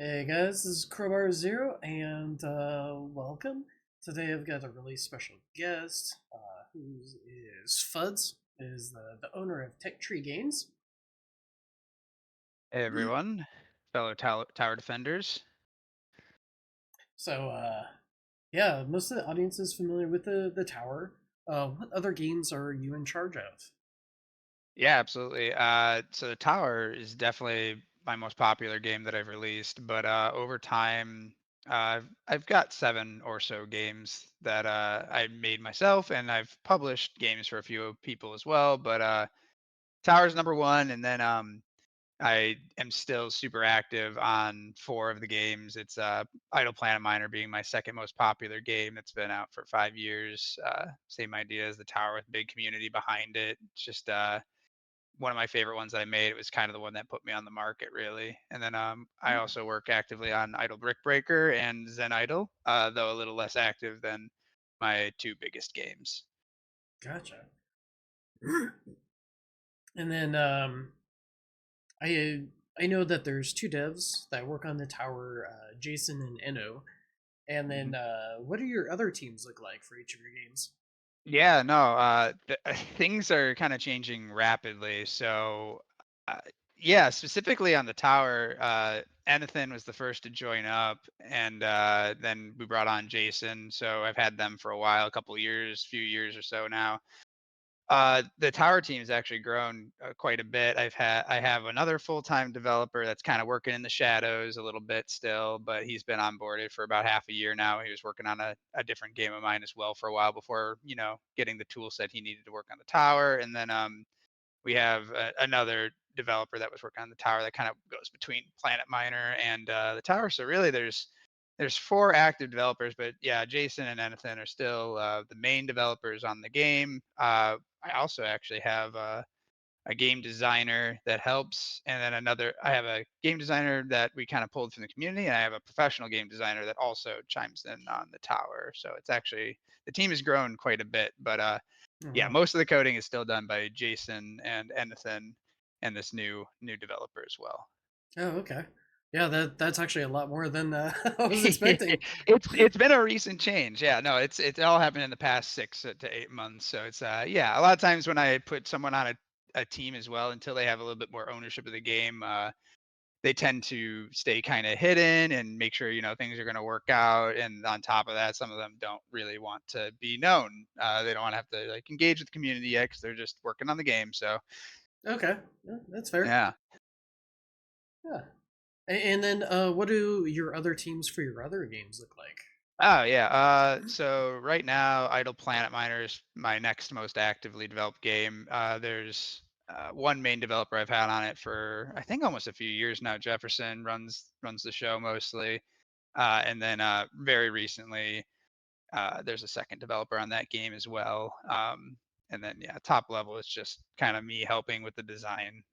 Hey guys, this is Crowbar Zero, and welcome. Today I've got a really special guest, who is Fudds, is the owner of Tech Tree Games. Hey everyone, fellow tower defenders. So, yeah, most of the audience is familiar with the tower. What other games are you in charge of? Yeah, absolutely. So the tower is definitely my most popular game that I've released, but over time, I've got seven or so games that I made myself, and I've published games for a few people as well. But tower's number one, and then I am still super active on four of the games. It's Idle Planet Miner being my second most popular game. It's been out for 5 years. Same idea as the tower with big community behind it. It's just one of my favorite ones that I made. It was kind of the one that put me on the market, really. And then I also work actively on Idle Brick Breaker and Zen Idle, though a little less active than my two biggest games. Gotcha. And then I I know that there's two devs that work on the tower, Jason and Eno. And then, Mhm. what do your other teams look like for each of your games? Yeah, no, things are kind of changing rapidly. So, uh, yeah, specifically on the tower, Anathan was the first to join up, and then we brought on Jason. So I've had them for a while, a couple years, few years or so now. The tower team has actually grown quite a bit. I have another full-time developer that's kind of working in the shadows a little bit still, but he's been onboarded for about half a year now. He was working on a different game of mine as well for a while before, getting the tool set he needed to work on the tower. And then we have another developer that was working on the tower that kind of goes between Planet Miner and the tower. So really, there's four active developers, but yeah, Jason and Anathan are still the main developers on the game. I also actually have a game designer that helps, and then another. I have a game designer that we kind of pulled from the community, and I have a professional game designer that also chimes in on the tower. So it's actually the team has grown quite a bit, but Oh, yeah, wow. most of the coding is still done by Jason and Ethan and this new developer as well. Oh, okay. Yeah, that's actually a lot more than I was expecting. It's been a recent change. Yeah, no, it's all happened in the past 6 to 8 months. So it's yeah, a lot of times when I put someone on a team as well, until they have a little bit more ownership of the game, they tend to stay kind of hidden and make sure things are going to work out. And on top of that, some of them don't really want to be known. They don't want to have to like engage with the community yet because they're just working on the game. So Okay, yeah, that's fair. yeah. Yeah. And then, what do your other teams for your other games look like? Oh yeah. So right now, Idle Planet Miner is my next most actively developed game. There's one main developer I've had on it for I think almost a few years now. Jefferson runs the show mostly, and then very recently there's a second developer on that game as well. And then yeah, top level is just kind of me helping with the design.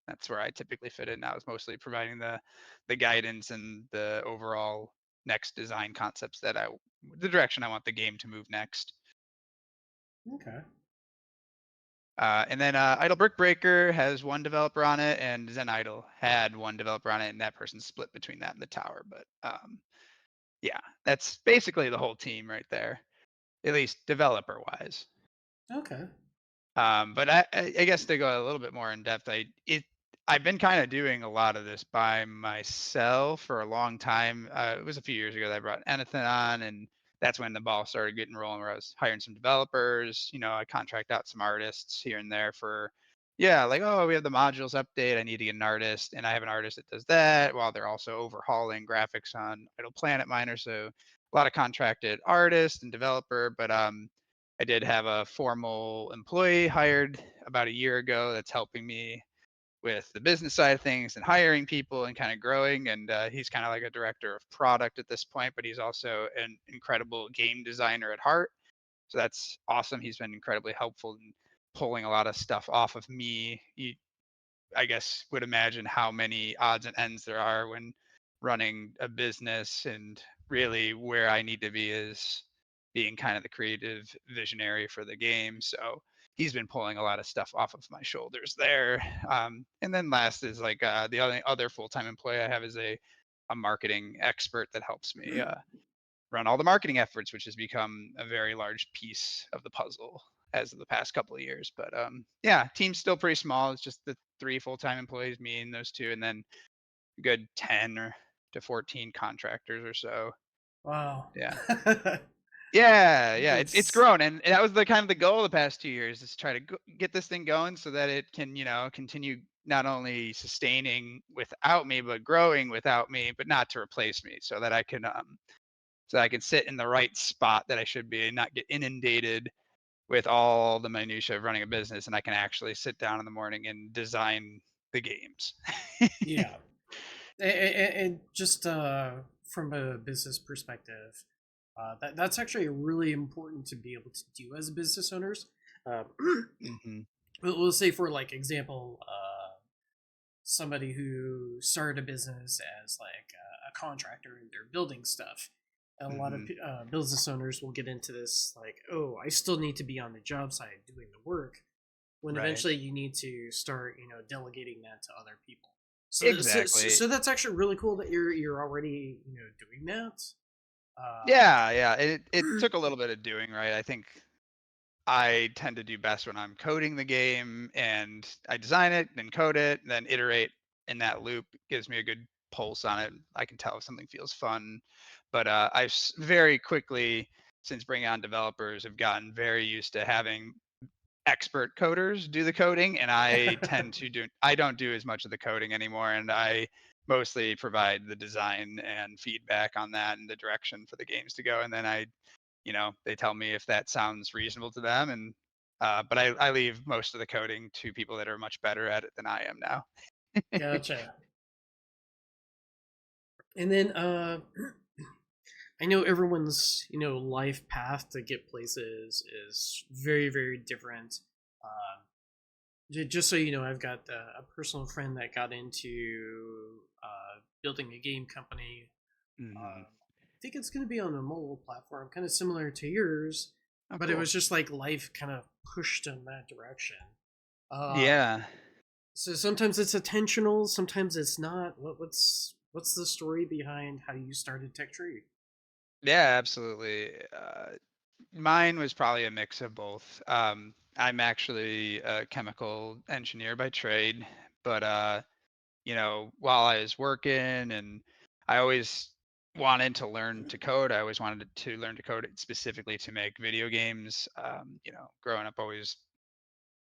That's where I typically fit in now. Is mostly providing the guidance and the overall next design concepts the direction I want the game to move next. Okay. And then Idle Brick Breaker has one developer on it, and Zen Idle had one developer on it, and that person's split between that and the tower. But yeah, that's basically the whole team right there, at least developer wise. Okay. But I guess to go a little bit more in depth, I've been kind of doing a lot of this by myself for a long time. It was a few years ago that I brought Anything on, and that's when the ball started getting rolling. Where I was hiring some developers. I contract out some artists here and there for, yeah, like oh we have the modules update. I need to get an artist, and I have an artist that does that while they're also overhauling graphics on Idle Planet Miner. So a lot of contracted artist and developer, but I did have a formal employee hired about a year ago that's helping me with the business side of things and hiring people and kind of growing. And he's kind of like a director of product at this point, but he's also an incredible game designer at heart. So that's awesome. He's been incredibly helpful in pulling a lot of stuff off of me. I guess, would imagine how many odds and ends there are when running a business, and really where I need to be is being kind of the creative visionary for the game. So he's been pulling a lot of stuff off of my shoulders there. And then last is like the other full time employee I have is a a marketing expert that helps me run all the marketing efforts, which has become a very large piece of the puzzle as of the past couple of years. But yeah, team's still pretty small. It's just the three full-time employees, me and those two, and then a good 10 or to 14 contractors or so. Wow. Yeah. Yeah, yeah, it's That's grown, and that was the kind of the goal the past 2 years is to try to get this thing going so that it can, continue not only sustaining without me, but growing without me, but not to replace me, so I can sit in the right spot that I should be and not get inundated with all the minutia of running a business, and I can actually sit down in the morning and design the games. yeah. And just from a business perspective, that's actually really important to be able to do as business owners. Uh, Mhm, we'll say, for like example, somebody who started a business as like a contractor and they're building stuff. And a lot of mhm, business owners will get into this like, oh, I still need to be on the job site doing the work. When right. eventually you need to start, delegating that to other people. So Exactly. that's actually really cool that you're already doing that. Yeah, yeah, it took a little bit of doing, right? I think I tend to do best when I'm coding the game and I design it, then code it, then iterate in that loop. Gives me a good pulse on it. I can tell if something feels fun. But very quickly, since bringing on developers, have gotten very used to having expert coders do the coding, and I don't do as much of the coding anymore, and I mostly provide the design and feedback on that and the direction for the games to go, and then they tell me if that sounds reasonable to them, and but I leave most of the coding to people that are much better at it than I am now. Gotcha. And then I know everyone's life path to get places is very very different. Just so you know, I've got a personal friend that got into building a game company. Mhm. I think it's going to be on a mobile platform, kind of similar to yours, Oh, but it cool. was just like life kind of pushed in that direction. Uh, Yeah. so sometimes it's intentional, sometimes it's not. What's the story behind how you started Tech Tree? Yeah, absolutely. Mine was probably a mix of both. I'm actually a chemical engineer by trade, but while I was working and I always wanted to learn to code. I always wanted to learn to code specifically to make video games. Growing up, always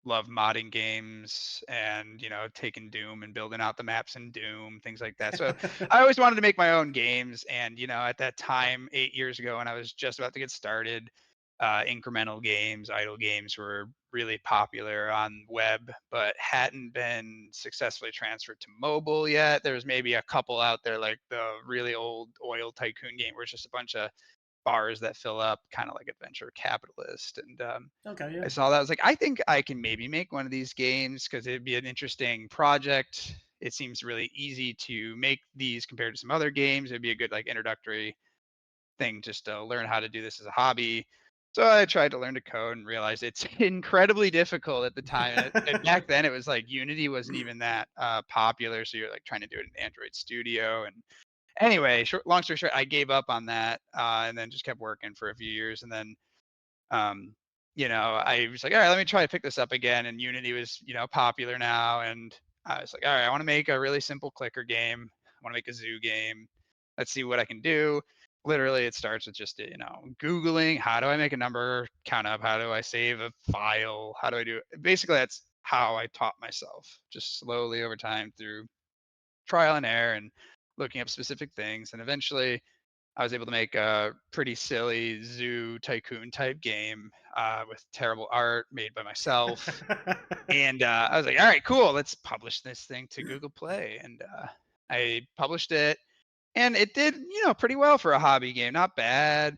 love modding games and taking Doom and building out the maps in Doom, things like that. So I always wanted to make my own games, and at that time 8 years ago when I was just about to get started, incremental games, idle games were really popular on web, but hadn't been successfully transferred to mobile yet. There was maybe a couple out there, like the really old oil tycoon game where it's just a bunch of bars that fill up, kind of like Adventure Capitalist. And Okay, I yeah. saw that. I was like, I think I can maybe make one of these games because it'd be an interesting project. It seems really easy to make these compared to some other games. It'd be a good like introductory thing just to learn how to do this as a hobby. So I tried to learn to code and realized it's incredibly difficult at the time. And back then it was like Unity wasn't even that popular. So you're like trying to do it in Android Studio. And anyway, long story short, I gave up on that and then just kept working for a few years. And then um, I was like, all right, let me try to pick this up again. And Unity was, popular now. And I was like, all right, I want to make a really simple clicker game. I want to make a zoo game. Let's see what I can do. Literally, it starts with just, Googling how do I make a number count up? How do I save a file? How do I do it? Basically, that's how I taught myself just slowly over time through trial and error and looking up specific things. And eventually, I was able to make a pretty silly zoo tycoon type game with terrible art made by myself. And I was like, all right, cool. Let's publish this thing to Google Play. And I published it and it did, pretty well for a hobby game. Not bad.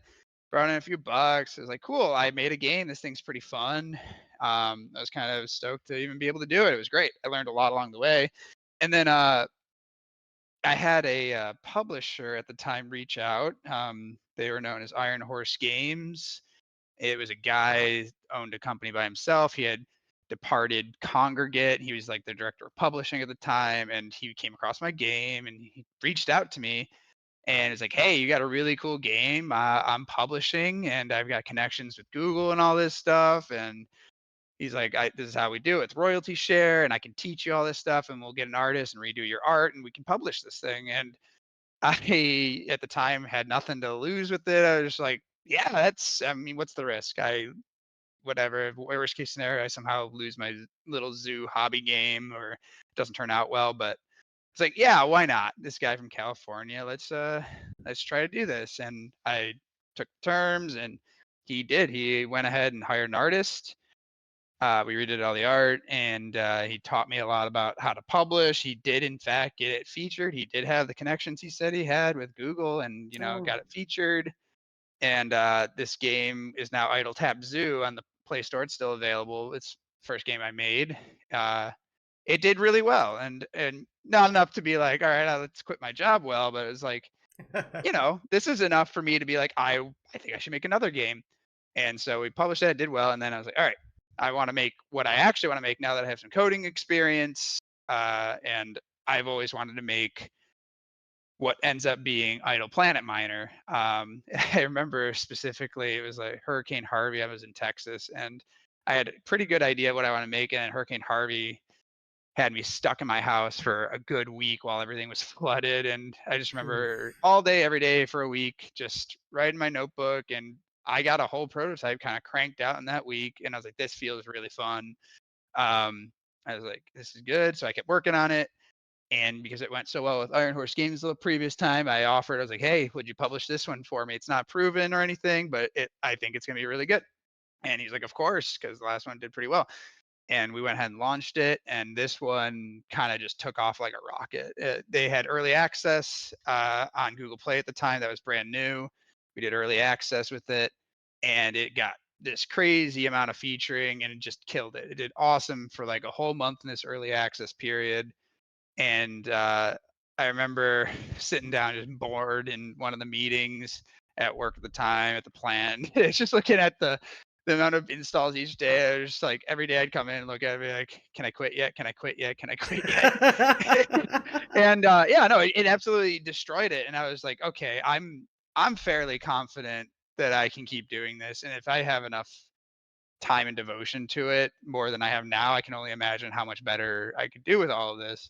Brought in a few bucks. It was like, cool. I made a game. This thing's pretty fun. I was kind of stoked to even be able to do it. It was great. I learned a lot along the way. And then I had a publisher at the time reach out. They were known as Iron Horse Games. It was a guy owned a company by himself. He had departed congregate. He was like the director of publishing at the time, and he came across my game and he reached out to me and it's like, "Hey, you got a really cool game. I'm publishing, and I've got connections with Google and all this stuff." And he's like, "This is how we do it. It's royalty share, and I can teach you all this stuff, and we'll get an artist and redo your art, and we can publish this thing." And I, at the time, had nothing to lose with it. I was just like, "Yeah, that's. I mean, what's the risk? Whatever. Worst case scenario, I somehow lose my little zoo hobby game, or it doesn't turn out well, but." It's like, yeah, why not? This guy from California, let's try to do this. And I took terms and he did. He went ahead and hired an artist. We redid all the art and he taught me a lot about how to publish. He did in fact get it featured. He did have the connections he said he had with Google and Oh. got it featured. And this game is now Idle Tap Zoo on the Play Store. It's still available. It's the first game I made. Uh, it did really well, and not enough to be like, all right, let's quit my job. Well, but it was like, this is enough for me to be like, I think I should make another game. And so we published that, did well, and then I was like, all right, I want to make what I actually want to make now that I have some coding experience. And I've always wanted to make what ends up being Idle Planet Miner. I remember specifically it was like Hurricane Harvey. I was in Texas, and I had a pretty good idea what I want to make, and Hurricane Harvey had me stuck in my house for a good week while everything was flooded. And I just Ooh. remember all day, every day for a week, just writing my notebook. And I got a whole prototype kind of cranked out in that week. And I was like, this feels really fun. Um, I was like, this is good. So I kept working on it. And because it went so well with Iron Horse Games the previous time, I offered, I was like, hey, would you publish this one for me? It's not proven or anything, but I think it's going to be really good. And he's like, of course, because the last one did pretty well, and we went ahead and launched it. And this one kind of just took off like a rocket. They had early access on Google Play at the time. That was brand new. We did early access with it, and it got this crazy amount of featuring, and it just killed it. It did awesome for like a whole month in this early access period. And I remember sitting down just bored in one of the meetings at work at the time at the plant. It's just looking at the amount of installs each day. I was just like every day I'd come in and look at it and be like, can I quit yet? Can I quit yet? Can I quit yet? And yeah, no, it absolutely destroyed it. And I was like, okay, I'm fairly confident that I can keep doing this. And if I have enough time and devotion to it more than I have now, I can only imagine how much better I could do with all of this.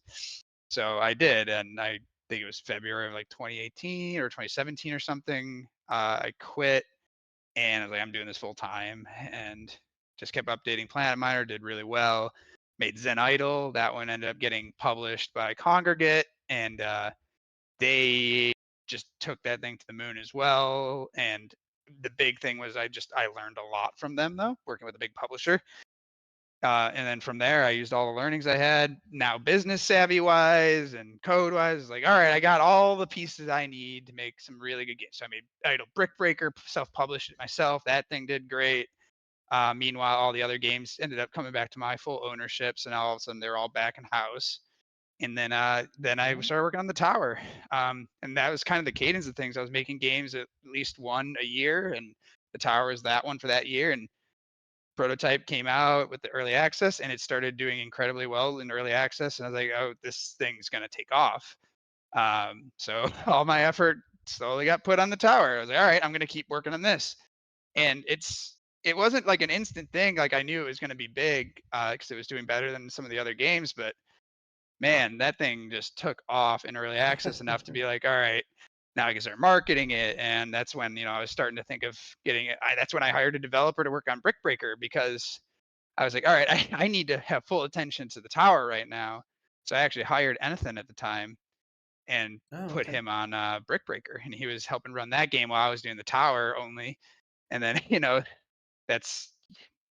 So I did, and I think it was February of like 2018 or 2017 or something. I quit, and I was like, I'm doing this full time, and just kept updating Planet Miner. Did really well. Made Zen Idol. That one ended up getting published by Congregate, and they just took that thing to the moon as well. And the big thing was I learned a lot from them though, working with a big publisher. And then from there, I used all the learnings I had now business savvy wise and code wise. Like, all right, I got all the pieces I need to make some really good games. So I made Idle Brick Breaker, self published it myself. That thing did great. Meanwhile, all the other games ended up coming back to my full ownership. So now all of a sudden they're all back in house. And then I Oh. started working on the tower. And that was kind of the cadence of things. I was making games at least one a year, and the tower is that one for that year. And prototype came out with the early access, and it started doing incredibly well in early access. And I was like, oh, this thing's going to take off. So all my effort slowly got put on the tower. I was like, all right, I'm going to keep working on this. And it wasn't like an instant thing. Like I knew it was going to be big because it was doing better than some of the other games, but man, that thing just took off in early access enough to be like, all right, now I can start marketing it. And that's when, I was starting to think of getting it. That's when I hired a developer to work on Brick Breaker because I was like, all right, I need to have full attention to the tower right now. So I actually hired Anything at the time and Oh, put okay. him on Brick Breaker. And he was helping run that game while I was doing the tower only. And then, that's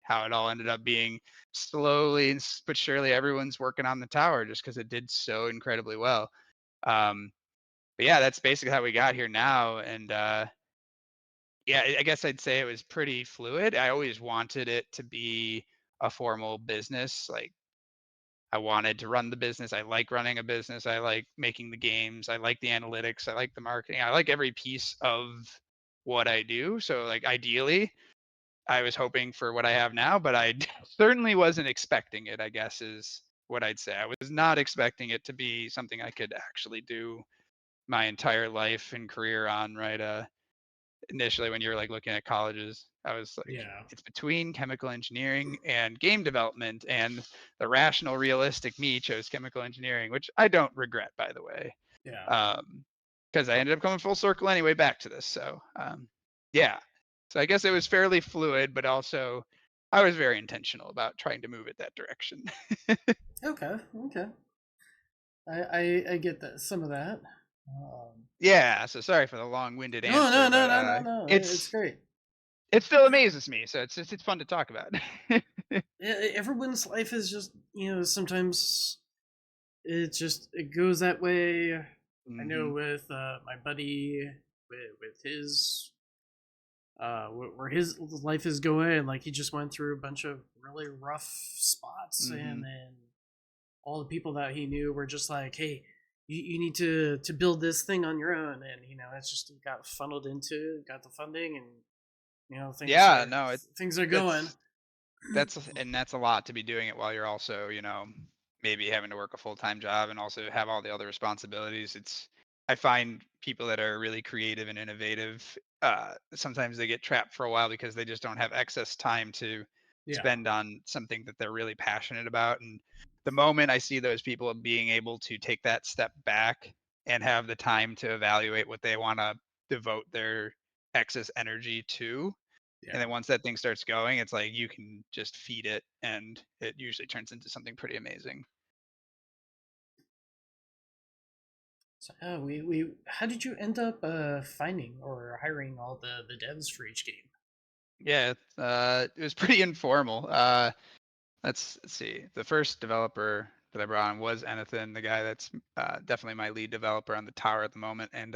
how it all ended up being slowly but surely everyone's working on the tower just because it did so incredibly well. Um, but yeah, that's basically how we got here now. And yeah, I guess I'd say it was pretty fluid. I always wanted it to be a formal business. Like I wanted to run the business. I like running a business. I like making the games. I like the analytics. I like the marketing. I like every piece of what I do. So like ideally, I was hoping for what I have now, but I certainly wasn't expecting it, I guess is what I'd say. I was not expecting it to be something I could actually do my entire life and career on, right? Initially when you were like looking at colleges, I was like, Yeah. it's between chemical engineering and game development, and the rational, realistic me chose chemical engineering, which I don't regret, by the way. Yeah. Um, because I ended up coming full circle anyway back to this. So yeah. So I guess it was fairly fluid, but also I was very intentional about trying to move it that direction. Okay. Okay. I get that some of that. Yeah. So sorry for the long-winded No, no, answer, no, but no, no, no. It's it's great. it still amazes me. So it's fun to talk about. Everyone's life is just sometimes it goes that way. I know hmm with my buddy with his where his life is going, like he just went through a bunch of really rough spots, and hmm then all the people that he knew were just like, hey, you need to build this thing on your own, and it's just got funneled into, got the funding, and things Yeah, are no, things are going. that's that's a lot to be doing it while you're also, maybe having to work a full-time job and also have all the other responsibilities. I find people that are really creative and innovative, sometimes they get trapped for a while because they just don't have excess time to Yeah, spend on something that they're really passionate about. And the moment I see those people being able to take that step back and have the time to evaluate what they want to devote their excess energy to, and yeah. then once that thing starts going, it's like you can just feed it and it usually turns into something pretty amazing. So we how did you end up finding or hiring all the devs for each game? Yeah, it was pretty informal. Let's see. The first developer that I brought on was Anathan, the guy that's definitely my lead developer on the tower at the moment. And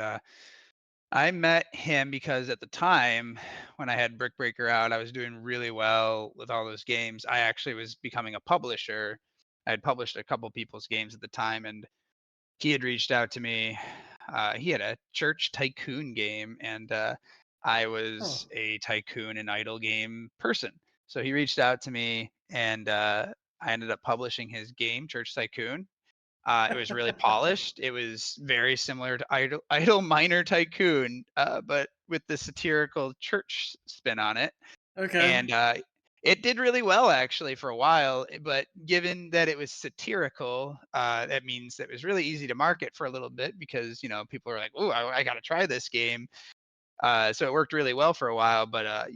I met him because at the time when I had Brick Breaker out, I was doing really well with all those games. I actually was becoming a publisher. I had published a couple people's games at the time, and he had reached out to me. He had a church tycoon game, and I Oh, was a tycoon and idle game person. So he reached out to me, and I ended up publishing his game, Church Tycoon. It was really polished. It was very similar to Idle Miner Tycoon, but with the satirical church spin on it. okay. And it did really well actually for a while, but given that it was satirical, that means that it was really easy to market for a little bit because people are like, "Oh, I got to try this game." So it worked really well for a while, but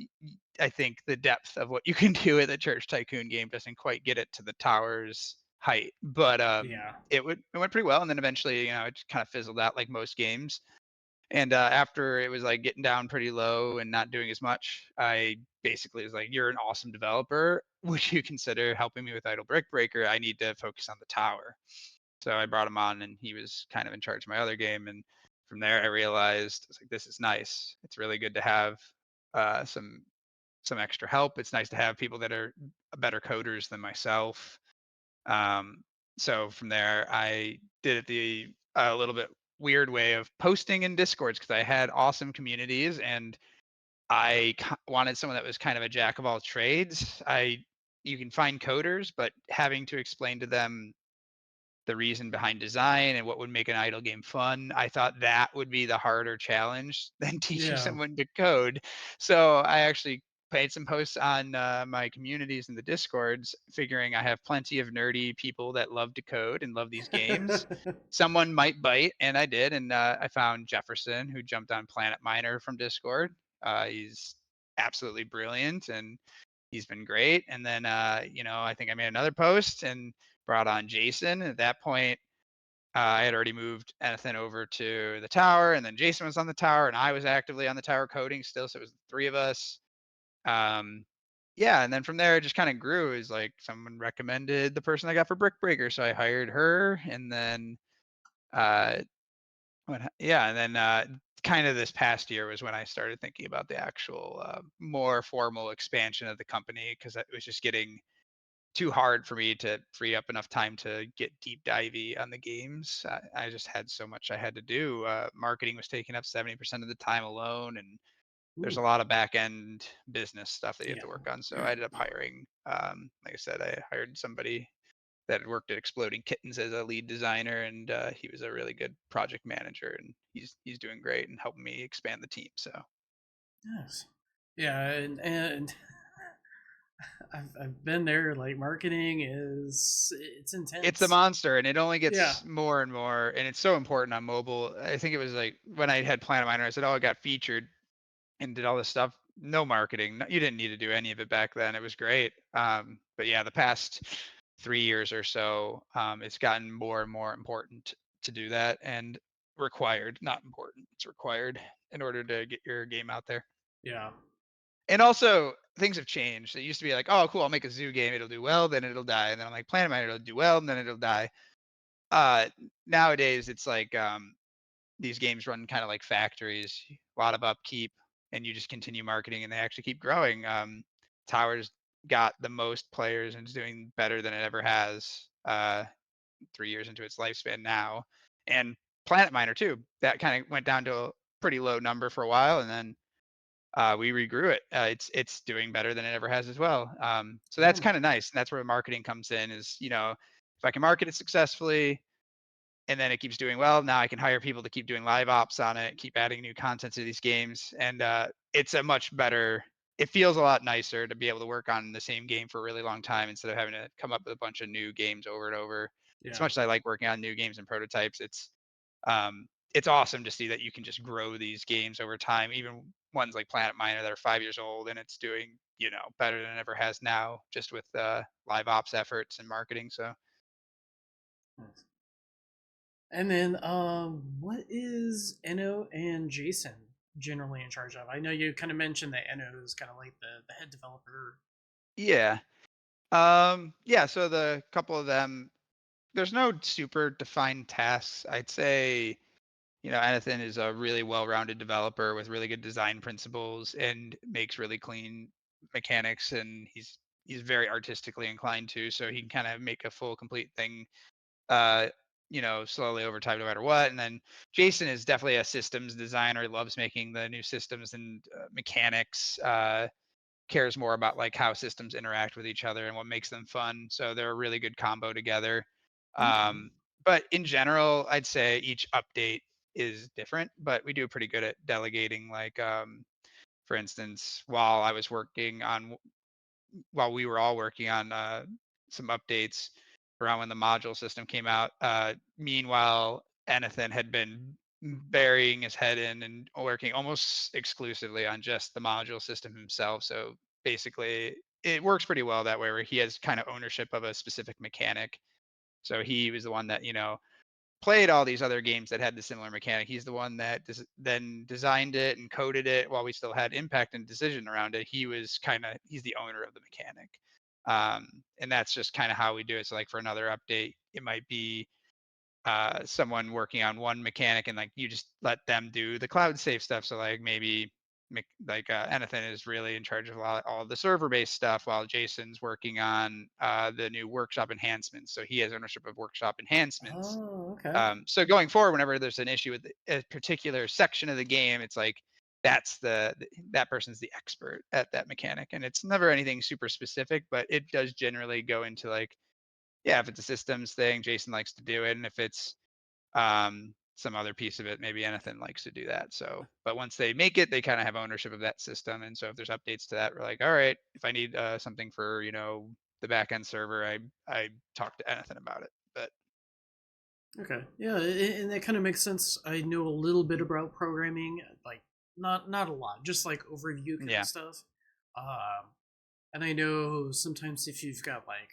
I think the depth of what you can do with a Church Tycoon game doesn't quite get it to the tower's height. But Yeah, it went pretty well, and then eventually, it just kind of fizzled out like most games. And after it was like getting down pretty low and not doing as much, I basically was like, "You're an awesome developer. Would you consider helping me with Idle Brick Breaker? I need to focus on the tower." So I brought him on, and he was kind of in charge of my other game. And from there, I realized I was like, "This is nice. It's really good to have some extra help. It's nice to have people that are better coders than myself." Um, so from there, I did it the a little bit weird way of posting in Discords because I had awesome communities and wanted someone that was kind of a jack of all trades. You can find coders, but having to explain to them the reason behind design and what would make an idle game fun, I thought that would be the harder challenge than teaching yeah. someone to code. So I actually made some posts on my communities in the discords, figuring I have plenty of nerdy people that love to code and love these games. Someone might bite, and I did. And I found Jefferson, who jumped on Planet Miner from Discord. He's absolutely brilliant, and he's been great. And then, I think I made another post and brought on Jason. At that point, I had already moved Ethan over to the tower, and then Jason was on the tower, and I was actively on the tower coding still. So it was the three of us. Um, yeah, and then from there, it just kind of grew. Is like someone recommended the person I got for Brick Breaker, so I hired her, and then, uh, yeah, and then kind of this past year was when I started thinking about the actual more formal expansion of the company because it was just getting too hard for me to free up enough time to get deep divey on the games. I just had so much I had to do. Marketing was taking up 70% of the time alone, and there's Ooh, a lot of back end business stuff that you have yeah. to work on. So I ended up hiring, like I said, I hired somebody that had worked at Exploding Kittens as a lead designer, and he was a really good project manager, and he's doing great and helping me expand the team. So Yes. Yeah, and I've been there. Like marketing is it's it's a intense. monster, and it only Yeah. gets more and more, and it's so important on mobile. I think it was like when I had Planet Miner, I said, "Oh, I got featured and did all this stuff." No marketing. You didn't need to do any of it back then. It was great. But yeah, the past 3 years or so, it's gotten more and more important to do that, and required, not important. It's required in order to get your game out there. Yeah. And also, things have changed. It used to be like, oh, cool, I'll make a zoo game. It'll do well, then it'll die. And then I'm like, Planet Miner, it'll do well, and then it'll die. Uh, Nowadays, it's like these games run kind of like factories, a lot of upkeep, and you just continue marketing, and they actually keep growing. Towers got the most players and is doing better than it ever has. 3 years into its lifespan now, and Planet Miner too. That kind of went down to a pretty low number for a while, and then we regrew it. It's doing better than it ever has as well. So that's Oh, kind of nice, and that's where marketing comes in. Is if I can market it successfully, and then it keeps doing well, now I can hire people to keep doing live ops on it, keep adding new content to these games, and it's a much better. It feels a lot nicer to be able to work on the same game for a really long time instead of having to come up with a bunch of new games over and over. As yeah. much as I like working on new games and prototypes, it's awesome to see that you can just grow these games over time, even ones like Planet Miner that are 5 years old and it's doing better than it ever has now, just with live ops efforts and marketing. So Nice. And then, what is Eno and Jason generally in charge of? I know you kind of mentioned that Eno is kind of like the head developer. yeah. Yeah, so the couple of them, there's no super defined tasks. I'd say, Anathan is a really well-rounded developer with really good design principles and makes really clean mechanics, and he's very artistically inclined too, so he can kind of make a full complete thing uh slowly over time no matter what. And then Jason is definitely a systems designer. He loves making the new systems and mechanics. Cares more about like how systems interact with each other and what makes them fun. So they're a really good combo together. Okay. Um, but in general, I'd say each update is different, but we do pretty good at delegating. Like, for instance, while we were all working on some updates around when the module system came out, meanwhile, Anathan had been burying his head in and working almost exclusively on just the module system himself. So basically, it works pretty well that way, where he has kind of ownership of a specific mechanic. So he was the one that played all these other games that had the similar mechanic. He's the one that then designed it and coded it while we still had impact and decision around it. He's the owner of the mechanic. And that's just kind of how we do it. So like for another update, it might be someone working on one mechanic, and like you just let them do the cloud safe stuff. So like maybe Anathan is really in charge of all the server based stuff, while Jason's working on the new workshop enhancements. So he has ownership of workshop enhancements. Oh, okay. So going forward, whenever there's an issue with a particular section of the game, it's like that person's the expert at that mechanic, and it's never anything super specific, but it does generally go into like, yeah, if it's a systems thing, Jason likes to do it, and if it's some other piece of it, maybe anything likes to do that. So, but once they make it, they kind of have ownership of that system, and so if there's updates to that, we're like, all right, if I need something for the backend server, I talk to anything about it. But Okay. Yeah, and that kind of makes sense. I know a little bit about programming, like not a lot, just like overview kind of yeah, stuff. Um, and I know sometimes if you've got like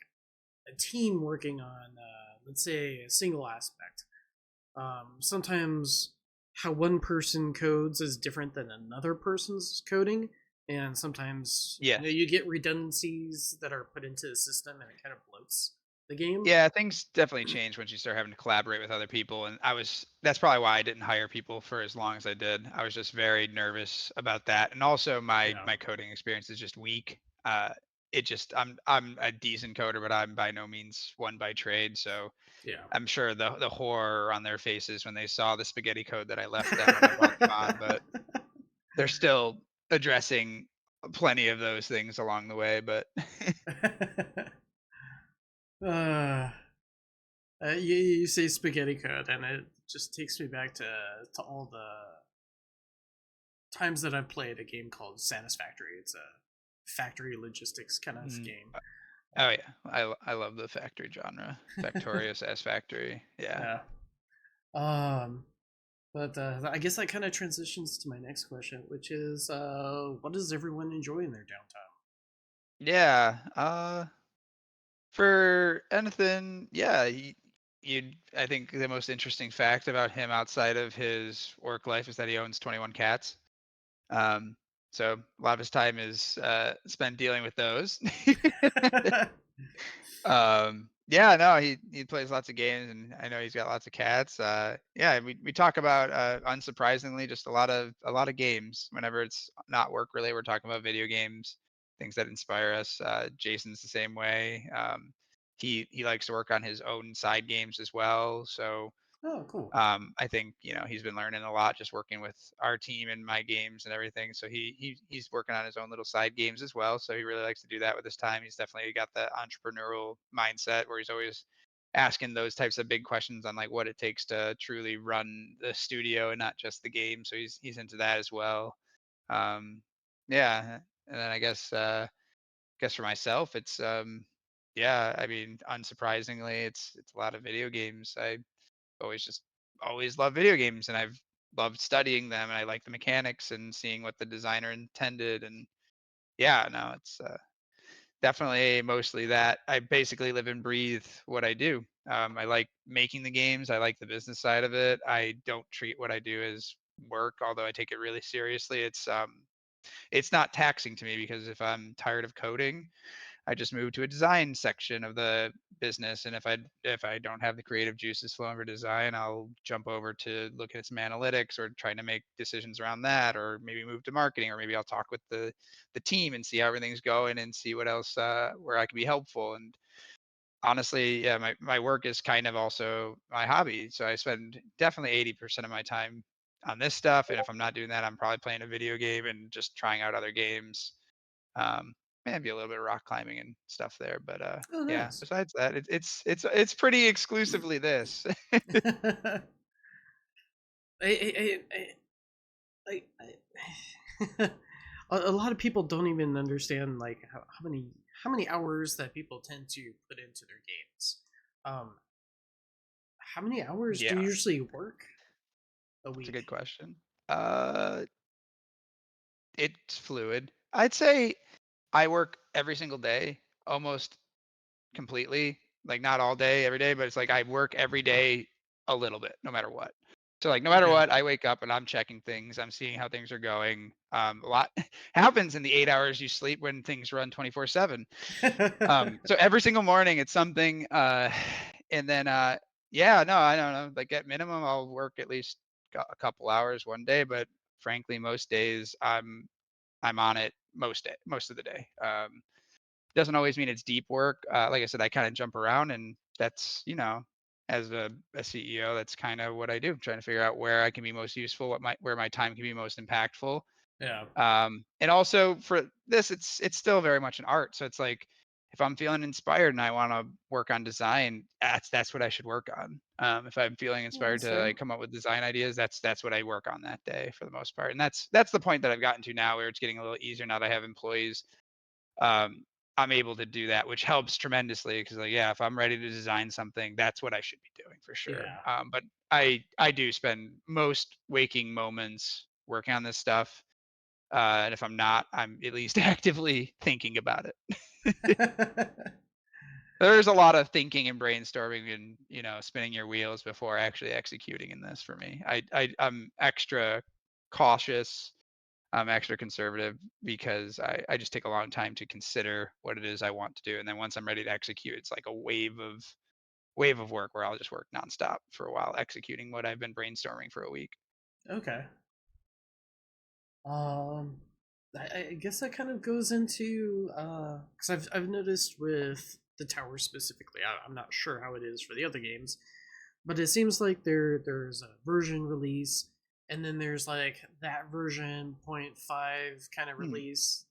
a team working on, let's say, a single aspect, sometimes how one person codes is different than another person's coding, and sometimes yes. you get redundancies that are put into the system, and it kind of bloats the game. Yeah, things definitely change once you start having to collaborate with other people, and that's probably why I didn't hire people for as long as I did. I was just very nervous about that. And also Yeah, my coding experience is just weak. It just I'm a decent coder, but I'm by no means one by trade. So yeah. I'm sure the horror on their faces when they saw the spaghetti code that I left them when I brought them on, but they're still addressing plenty of those things along the way, but uh, you say spaghetti code, and it just takes me back to all the times that I've played a game called Satisfactory. It's a factory logistics kind of mm, game. oh yeah, I love the factory genre. Factorious as factory. Yeah. Yeah. Um, but I guess that kind of transitions to my next question, which is, what does everyone enjoy in their downtime? Yeah. For anything, yeah, you'd I think the most interesting fact about him outside of his work life is that he owns 21 cats. Um, so a lot of his time is spent dealing with those. Yeah, no, he plays lots of games, and I know he's got lots of cats. Yeah, we talk about unsurprisingly just a lot of games. Whenever it's not work related, we're talking about video games, things that inspire us. Jason's the same way. He likes to work on his own side games as well. So Oh, cool. I think he's been learning a lot just working with our team and my games and everything. So he's working on his own little side games as well. So he really likes to do that with his time. He's definitely got the entrepreneurial mindset where he's always asking those types of big questions on like what it takes to truly run the studio and not just the game. So he's into that as well. Um, yeah, and then I guess for myself, it's yeah. I mean, unsurprisingly, it's a lot of video games. I always just always loved video games, and I've loved studying them, and I like the mechanics and seeing what the designer intended. And yeah, no, it's definitely mostly that. I basically live and breathe what I do. I like making the games. I like the business side of it. I don't treat what I do as work, although I take it really seriously. It's not taxing to me because if I'm tired of coding, I just move to a design section of the business, and if I don't have the creative juices flowing for design, I'll jump over to look at some analytics or trying to make decisions around that, or maybe move to marketing, or maybe I'll talk with the team and see how everything's going and see what else where I can be helpful. And honestly, yeah, my work is kind of also my hobby, so I spend definitely 80% of my time on this stuff, and if I'm not doing that, I'm probably playing a video game and just trying out other games. Maybe a little bit of rock climbing and stuff there, but Oh, yeah. nice. Besides that, it's pretty exclusively this. I, I, I a lot of people don't even understand like how many hours that people tend to put into their games. Um, how many hours do Yeah, you usually work a that's a week? good question. Uh, it's fluid. I'd say I work every single day, almost completely, like not all day, every day, but it's like I work every day a little bit, no matter what. So like no matter Okay. what, I wake up and I'm checking things. I'm seeing how things are going. A lot happens in the 8 hours you sleep when things run 24/7. So every single morning it's something. And then yeah, no, I don't know. Like at minimum, I'll work at least a couple hours one day, but frankly, most days I'm on it most of the day. Doesn't always mean it's deep work. Like I said, I kind of jump around, and that's as a CEO, that's kind of what I do. Trying to figure out where I can be most useful, where my time can be most impactful. Yeah. And also for this, it's still very much an art. So it's like if I'm feeling inspired and I want to work on design, that's what I should work on. If I'm feeling Yeah, inspired that's to fair. like come up with design ideas, that's what I work on that day for the most part. And that's the point that I've gotten to now, where it's getting a little easier now that I have employees. um, I'm able to do that, which helps tremendously because, like, yeah, if I'm ready to design something, that's what I should be doing for sure. Yeah. But I do spend most waking moments working on this stuff, and if I'm not, I'm at least actively thinking about it. There's a lot of thinking and brainstorming and spinning your wheels before actually executing in this for me. I'm extra cautious. I'm extra conservative because I just take a long time to consider what it is I want to do. And then once I'm ready to execute, it's like a wave of work where I'll just work nonstop for a while, executing what I've been brainstorming for a week. Okay. Um, I guess that kind of goes into because I've noticed with the tower specifically. I'm not sure how it is for the other games, but it seems like there's a version release. and then there's like that version point 0.5 kind of Hmm. release,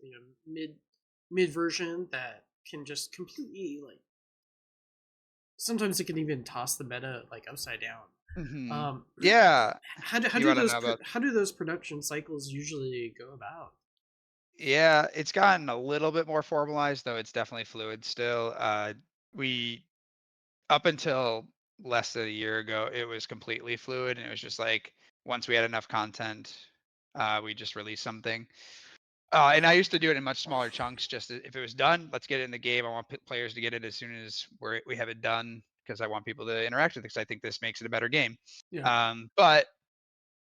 mid version that can just completely like sometimes it can even toss the meta like upside down. Mhm. Um, Yeah. how You do wanna those know about how do those production cycles usually go about? Yeah, it's gotten a little bit more formalized, though it's definitely fluid still. We up until less than a year ago, it was completely fluid, and it was just like once we had enough content, we just released something. And I used to do it in much smaller chunks. Just if it was done, let's get it in the game. I want players to get it as soon as we have it done because I want people to interact with it because I think this makes it a better game. Yeah, But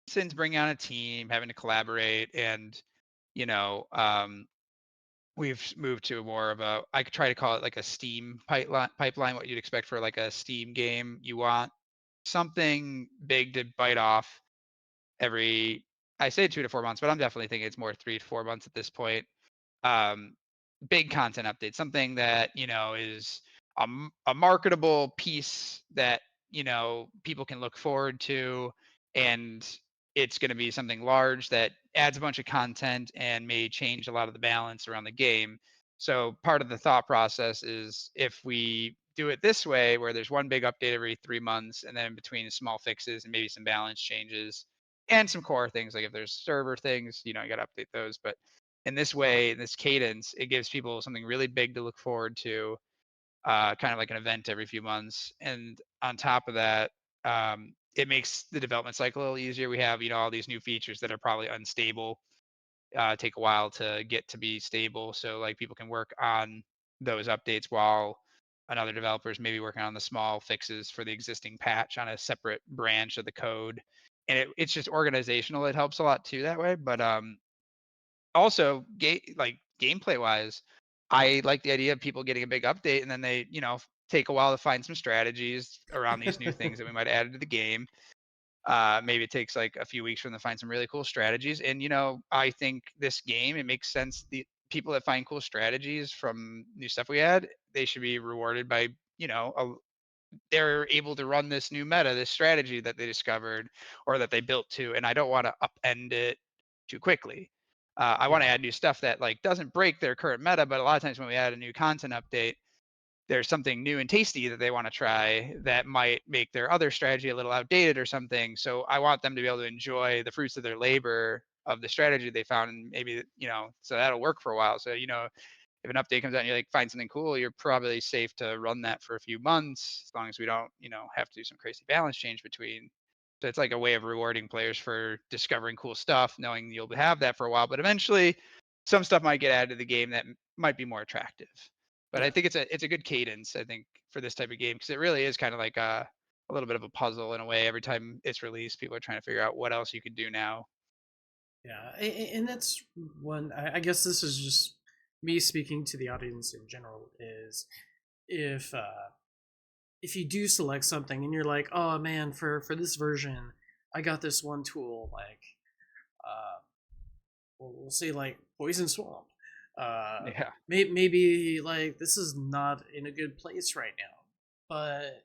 since bringing on a team, having to collaborate, and you know, we've moved to more of a I could try to call it like a Steam pipeline, what you'd expect for like a Steam game. You want something big to bite off every I say 2 to 4 months, but I'm definitely thinking it's more 3 to 4 months at this point. um, Big content update, something that is a marketable piece that people can look forward to, and it's going to be something large that adds a bunch of content and may change a lot of the balance around the game. So part of the thought process is if we do it this way, where there's one big update every 3 months, and then in between small fixes and maybe some balance changes and some core things, like if there's server things, you got to update those. But in this way, in this cadence, it gives people something really big to look forward to, kind of like an event every few months. And on top of that, it makes the development cycle a little easier. We have, all these new features that are probably unstable, take a while to get to be stable. So like people can work on those updates while another developer is maybe working on the small fixes for the existing patch on a separate branch of the code. And it's just organizational. It helps a lot too that way. But also, like gameplay wise, I like the idea of people getting a big update and then they, take a while to find some strategies around these new things that we might have added to the game. Maybe it takes like a few weeks for them to find some really cool strategies. And I think this game, it makes sense. The people that find cool strategies from new stuff we add, they should be rewarded by, they're able to run this new meta, this strategy that they discovered or that they built to, and I don't want to upend it too quickly. I want to yeah, add new stuff that like doesn't break their current meta, but a lot of times when we add a new content update, there's something new and tasty that they want to try that might make their other strategy a little outdated or something. So I want them to be able to enjoy the fruits of their labor of the strategy they found, and maybe so that'll work for a while. So if an update comes out and you like find something cool, you're probably safe to run that for a few months as long as we don't, have to do some crazy balance change between. So it's like a way of rewarding players for discovering cool stuff, knowing you'll have that for a while. But eventually, some stuff might get added to the game that might be more attractive. But I yeah. think it's a good cadence. I think for this type of game because it really is kind of like a little bit of a puzzle in a way. Every time it's released, people are trying to figure out what else you could do now. Yeah, and that's one. I guess this is just me speaking to the audience in general. Is if uh, if you do select something and you're like, oh man, for this version, I got this one tool like uh, we'll say like poison swamp. Yeah. Maybe like this is not in a good place right now, but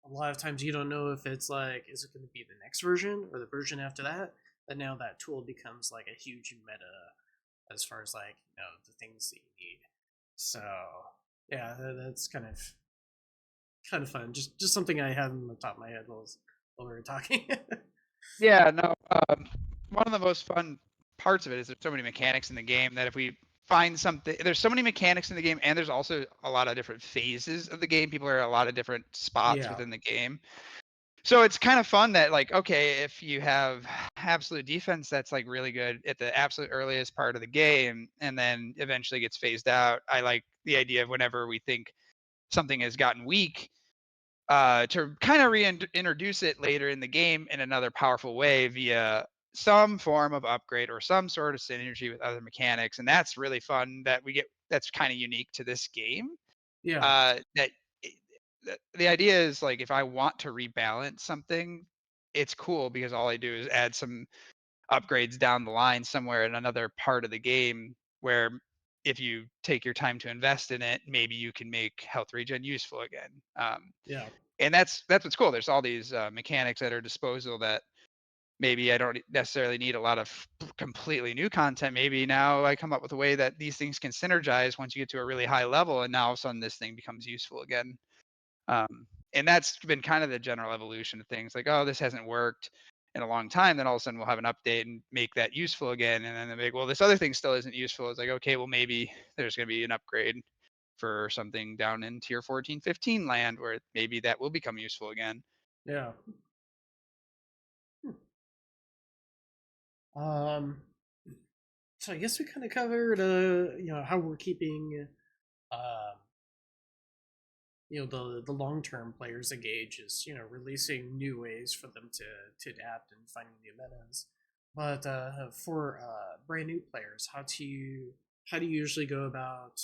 a lot of times you don't know if it's like is it going to be the next version or the version after that. But now that tool becomes like a huge meta as far as like the things that you need. So yeah, that's kind of fun. Just something I had on the top of my head while we were talking. Yeah, no. One of the most fun parts of it is there's so many mechanics in the game that if we find something, there's so many mechanics in the game, and there's also a lot of different phases of the game. People are at a lot of different spots Yeah, within the game. So it's kind of fun that like, okay, if you have absolute defense that's like really good at the absolute earliest part of the game and then eventually gets phased out. I like the idea of whenever we think something has gotten weak, to kind of reintroduce it later in the game in another powerful way via some form of upgrade or some sort of synergy with other mechanics. And that's really fun that we get. That's kind of unique to this game. yeah, That the idea is like if I want to rebalance something, it's cool because all I do is add some upgrades down the line somewhere in another part of the game where if you take your time to invest in it, maybe you can make health regen useful again. yeah, And that's what's cool. There's all these mechanics at our disposal that maybe I don't necessarily need a lot of completely new content. Maybe now I come up with a way that these things can synergize once you get to a really high level, and now all of a sudden this thing becomes useful again. And that's been kind of the general evolution of things. Like, oh, this hasn't worked in a long time. Then all of a sudden we'll have an update and make that useful again. And then they're like, well, this other thing still isn't useful. It's like, okay, well, maybe there's going to be an upgrade for something down in tier 14, 15 land where maybe that will become useful again. Yeah. Um, so I guess we kind of covered, how we're keeping, uh, the long term players engaged is releasing new ways for them to adapt and finding new metas. But for brand new players, how do you usually go about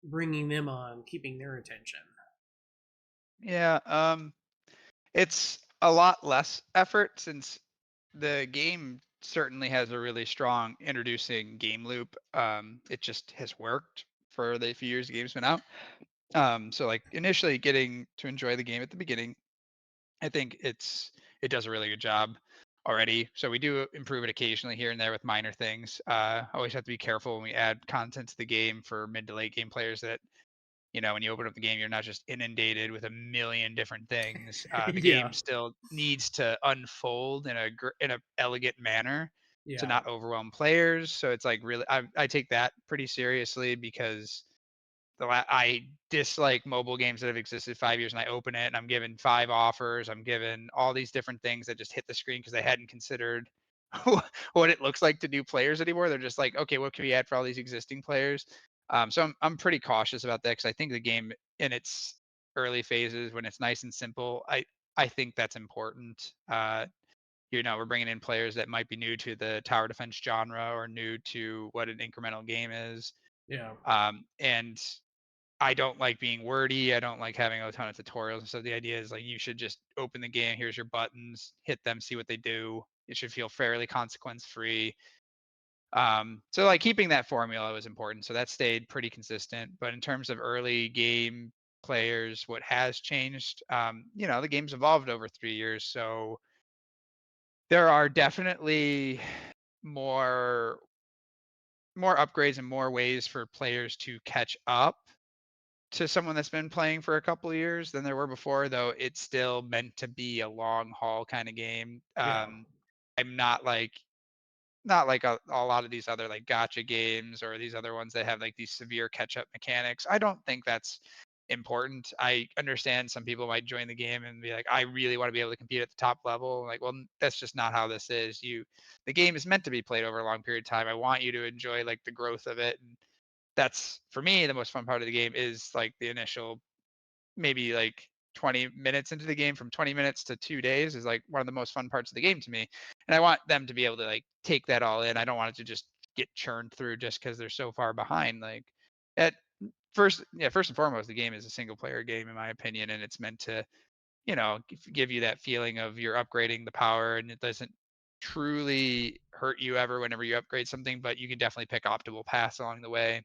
bringing them on, keeping their attention? Yeah. It's a lot less effort since the game certainly has a really strong introducing game loop. It just has worked for the few years the game's been out. So like initially getting to enjoy the game at the beginning, I think it does a really good job already. So we do improve it occasionally here and there with minor things. Always have to be careful when we add content to the game for mid to late game players that when you open up the game, you're not just inundated with a million different things. The Yeah, game still needs to unfold in in a elegant manner to yeah, not overwhelm players. So it's like really, I take that pretty seriously because I dislike mobile games that have existed 5 years, and I open it and I'm given five offers. I'm given all these different things that just hit the screen because they hadn't considered what it looks like to new players anymore. They're just like, okay, what can we add for all these existing players? So I'm pretty cautious about that because I think the game in its early phases, when it's nice and simple, I think that's important. We're bringing in players that might be new to the tower defense genre or new to what an incremental game is. yeah, And I don't like being wordy. I don't like having a ton of tutorials. So the idea is like you should just open the game. Here's your buttons, hit them, see what they do. It should feel fairly consequence free. So like keeping that formula was important. So that stayed pretty consistent. But in terms of early game players, what has changed, the game's evolved over 3 years. So there are definitely more more upgrades and more ways for players to catch up to someone that's been playing for a couple of years than there were before, though it's still meant to be a long haul kind of game. yeah, I'm not like a lot of these other like gotcha games or these other ones that have like these severe catch up mechanics. I don't think that's important. I understand some people might join the game and be like, I really want to be able to compete at the top level. Like, well, that's just not how this is. The game is meant to be played over a long period of time. I want you to enjoy like the growth of it. And that's for me the most fun part of the game is like the initial maybe like 20 minutes into the game. From 20 minutes to 2 days is like one of the most fun parts of the game to me. And I want them to be able to like take that all in. I don't want it to just get churned through just because they're so far behind. Like at first and foremost, the game is a single player game in my opinion, and it's meant to, give you that feeling of you're upgrading the power and it doesn't truly hurt you ever whenever you upgrade something, but you can definitely pick optimal paths along the way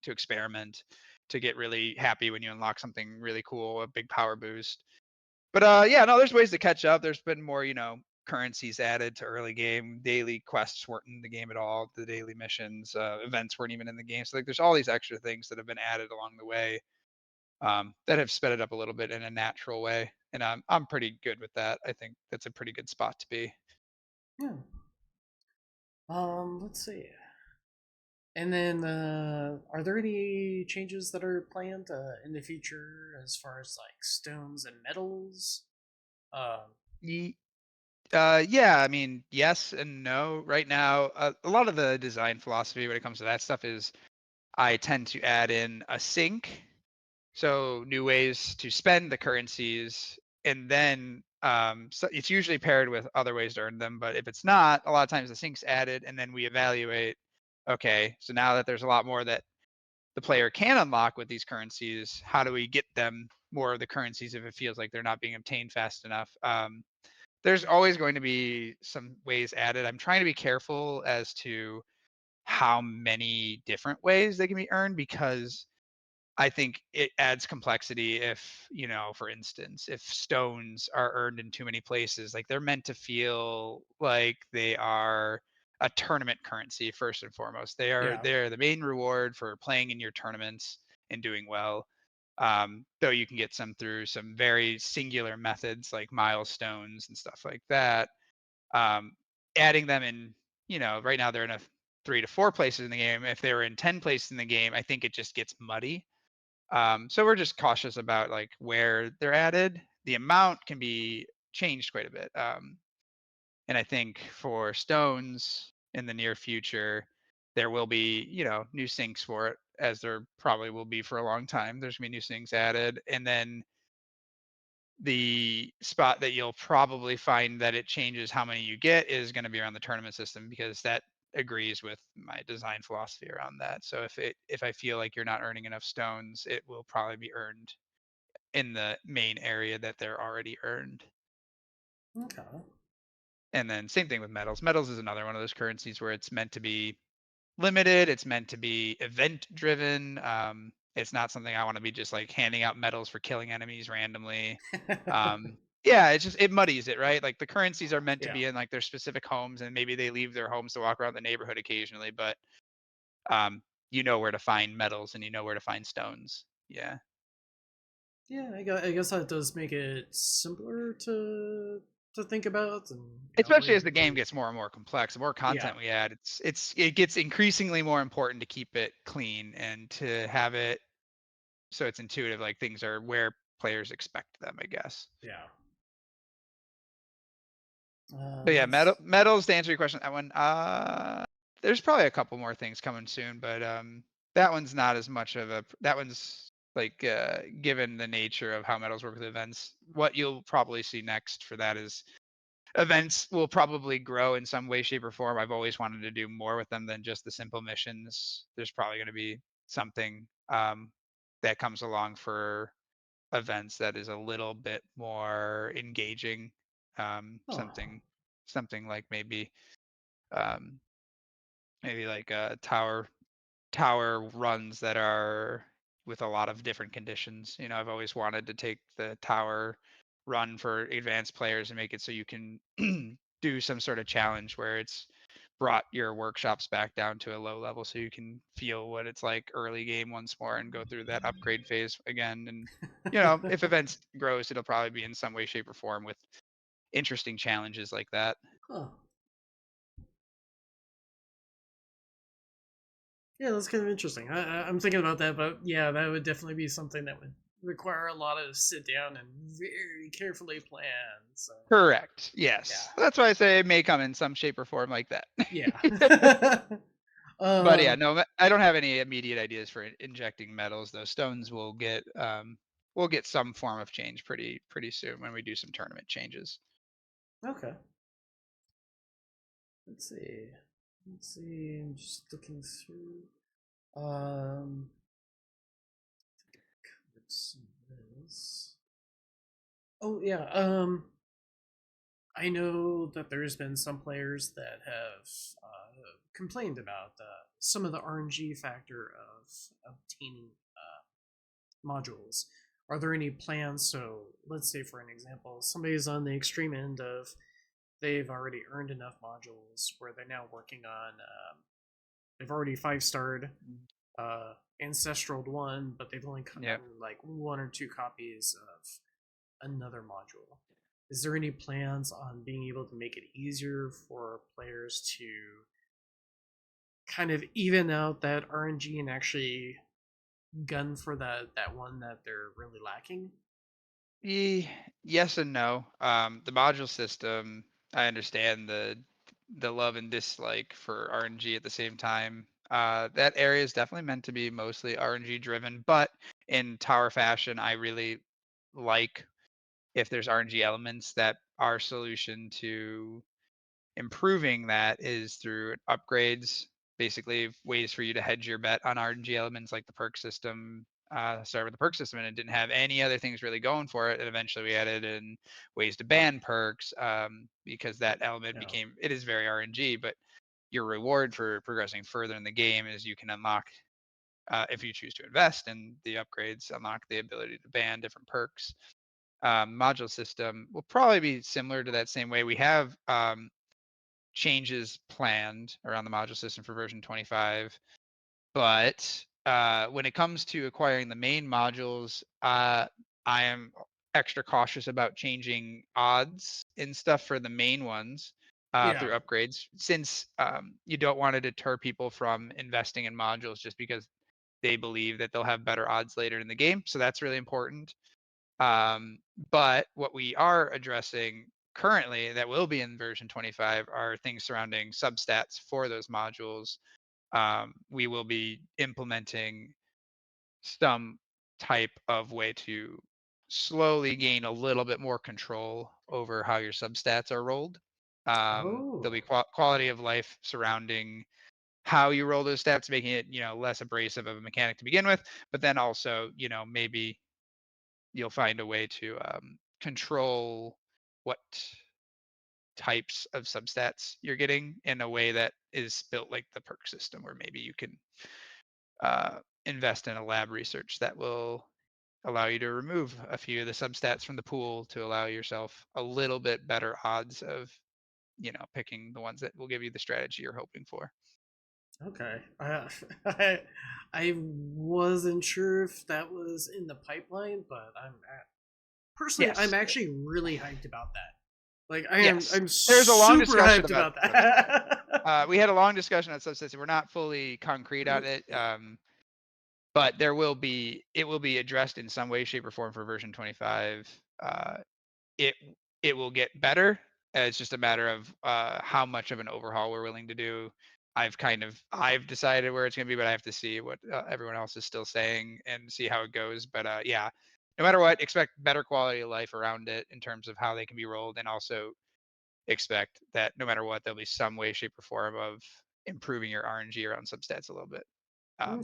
to experiment, to get really happy when you unlock something really cool, a big power boost. But yeah, no, there's ways to catch up. There's been more, currencies added to early game. Daily quests weren't in the game at all. The daily missions, events weren't even in the game. So like, there's all these extra things that have been added along the way, that have sped it up a little bit in a natural way. And I'm pretty good with that. I think that's a pretty good spot to be. yeah. Let's see. And then, are there any changes that are planned in the future as far as like stones and metals? Um, Ye- yeah, I mean, yes and no. Right now, a lot of the design philosophy when it comes to that stuff is I tend to add in a sink, so new ways to spend the currencies, and then so it's usually paired with other ways to earn them. But if it's not, a lot of times the sink's added, and then we evaluate. Okay, so now that there's a lot more that the player can unlock with these currencies, how do we get them more of the currencies if it feels like they're not being obtained fast enough? There's always going to be some ways added. I'm trying to be careful as to how many different ways they can be earned because I think it adds complexity if, for instance, if stones are earned in too many places, like they're meant to feel like they are a tournament currency first and foremost. Yeah. They're the main reward for playing in your tournaments and doing well. Though you can get some through some very singular methods like milestones and stuff like that. Um, Adding them in, right now they're in a 3 to 4 places in the game. If they were in 10 places in the game, I think it just gets muddy. So we're just cautious about like where they're added. The amount can be changed quite a bit. And I think for stones in the near future, there will be, new sinks for it, as there probably will be for a long time. There's gonna be new sinks added. And then the spot that you'll probably find that it changes how many you get is going to be around the tournament system, because that agrees with my design philosophy around that. So if I feel like you're not earning enough stones, it will probably be earned in the main area that they're already earned. Okay. And then same thing with metals. Metals is another one of those currencies where it's meant to be limited. It's meant to be event driven. It's not something I want to be just like handing out medals for killing enemies randomly. Yeah, it muddies it, right? Like the currencies are meant to Yeah. be in like their specific homes, and maybe they leave their homes to walk around the neighborhood occasionally, but um, you know where to find metals and you know where to find stones. Yeah. Yeah, I guess that does make it simpler to think about, and Especially as the game way. gets more and more complex, the more Yeah, content we add, it gets increasingly more important to keep it clean and to have it so it's intuitive, like things are where players expect them, I guess. yeah. But yeah, Let's. metals, to answer your question, that one, there's probably a couple more things coming soon, but that one's not as much of a that one's like given the nature of how metals work with events, what you'll probably see next for that is events will probably grow in some way, shape, or form. I've always wanted to do more with them than just the simple missions. There's probably going to be something that comes along for events that is a little bit more engaging. Um, Oh, something something like um, maybe like tower runs that are with a lot of different conditions. I've always wanted to take the tower run for advanced players and make it so you can do some sort of challenge where it's brought your workshops back down to a low level so you can feel what it's like early game once more and go through that upgrade phase again. And if events grows, it'll probably be in some way, shape, or form with interesting challenges like that. huh. Yeah, that's kind of interesting. I'm thinking about that, but yeah, that would definitely be something that would require a lot of sit down and very carefully plan. So Correct. yeah, Yes. That's why I say it may come in some shape or form like that. yeah. But yeah, um, no, I don't have any immediate ideas for injecting metals. Those stones will get some form of change pretty soon when we do some tournament changes. okay. Let's see. Let's see. I'm just looking through. Um, what's this? Oh yeah. I know that there's been some players that have complained about some of the RNG factor of obtaining modules. Are there any plans? So, let's say, for an example, somebody's on the extreme end of they've already earned enough modules where they're now working on, they've already 5 starred Ancestral 1, but they've only Yeah. gotten like 1 or 2 copies of another module. Is there any plans on being able to make it easier for players to kind of even out that RNG and actually gun for that one that they're really lacking? E- yes and no. The module system, I understand the love and dislike for RNG at the same time. That area is definitely meant to be mostly RNG driven, but in tower fashion, I really like if there's RNG elements, that our solution to improving that is through upgrades, basically ways for you to hedge your bet on RNG elements like the perk system. Started with the perk system and it didn't have any other things really going for it. And eventually we added in ways to ban perks, because that element No. became, it is very RNG, but your reward for progressing further in the game is you can unlock if you choose to invest in the upgrades, unlock the ability to ban different perks. Module system will probably be similar to that same way. We have changes planned around the module system for version 25. But when it comes to acquiring the main modules, I am extra cautious about changing odds and stuff for the main ones Yeah. through upgrades, since you don't want to deter people from investing in modules just because they believe that they'll have better odds later in the game. So that's really important. Um, but what we are addressing currently that will be in version 25 are things surrounding substats for those modules. We will be implementing some type of way to slowly gain a little bit more control over how your substats are rolled. There'll Oh. be quality of life surrounding how you roll those stats, making it, less abrasive of a mechanic to begin with. But then also, maybe you'll find a way to control what types of substats you're getting in a way that is built like the perk system, where maybe you can invest in a lab research that will allow you to remove a few of the substats from the pool to allow yourself a little bit better odds of, picking the ones that will give you the strategy you're hoping for. Okay. I I wasn't sure if that was in the pipeline, but personally, I'm Yes. actually really hyped about that. Like I am, Yes. I'm There's a long super discussion hyped about about the substats. that. We had a long discussion on substats. We're not fully concrete on it. But it will be addressed in some way, shape, or form for version 25. It it will get better. It's just a matter of how much of an overhaul we're willing to do. I've decided where it's going to be, but I have to see what everyone else is still saying and see how it goes. But yeah, no matter what, expect better quality of life around it in terms of how they can be rolled, and also expect that no matter what, there'll be some way, shape, or form of improving your RNG around substats a little bit.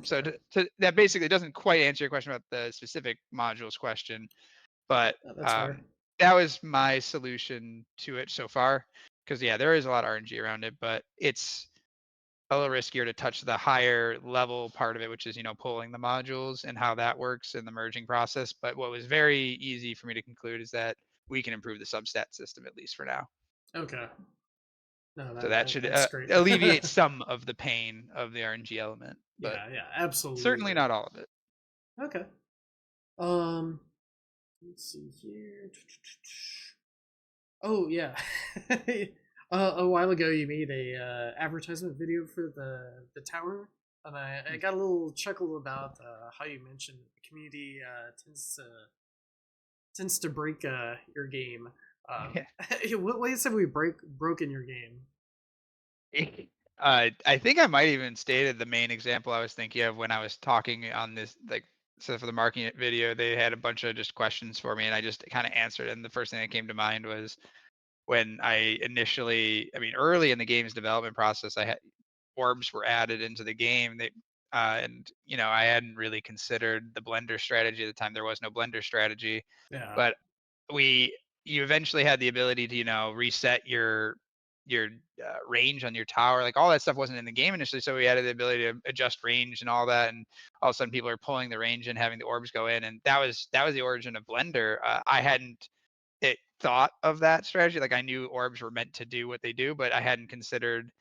So Okay. that basically doesn't quite answer your question about the specific modules question, but That's fair. that was my solution to it so far. Because yeah, there is a lot of RNG around it, but it's a little riskier to touch the higher level part of it, which is pulling the modules and how that works in the merging process. But what was very easy for me to conclude is that we can improve the substat system at least for now. Okay. No, So that should that's great. alleviate some of the pain of the RNG element, but Yeah, yeah, certainly absolutely. not all of it. Okay. Um, let's see here. Oh yeah. A while ago, you made a advertisement video for the tower, and I got a little chuckle about how you mentioned the community tends to break your game. Yeah. What ways have we broken your game? I think I might even stated the main example I was thinking of when I was talking on this, like, so for the marketing video, they had a bunch of just questions for me, and I just kind of answered. And the first thing that came to mind was when I mean, early in the game's development process, I had orbs were added into the game. And I hadn't really considered the blender strategy at the time. There was no blender strategy, Yeah, but we you eventually had the ability to reset your range on your tower. Like, all that stuff wasn't in the game initially, so we had the ability to adjust range and all that. And all of a sudden people are pulling the range and having the orbs go in, and that was the origin of blender. I hadn't thought of that strategy. Like, I knew orbs were meant to do what they do, but I hadn't considered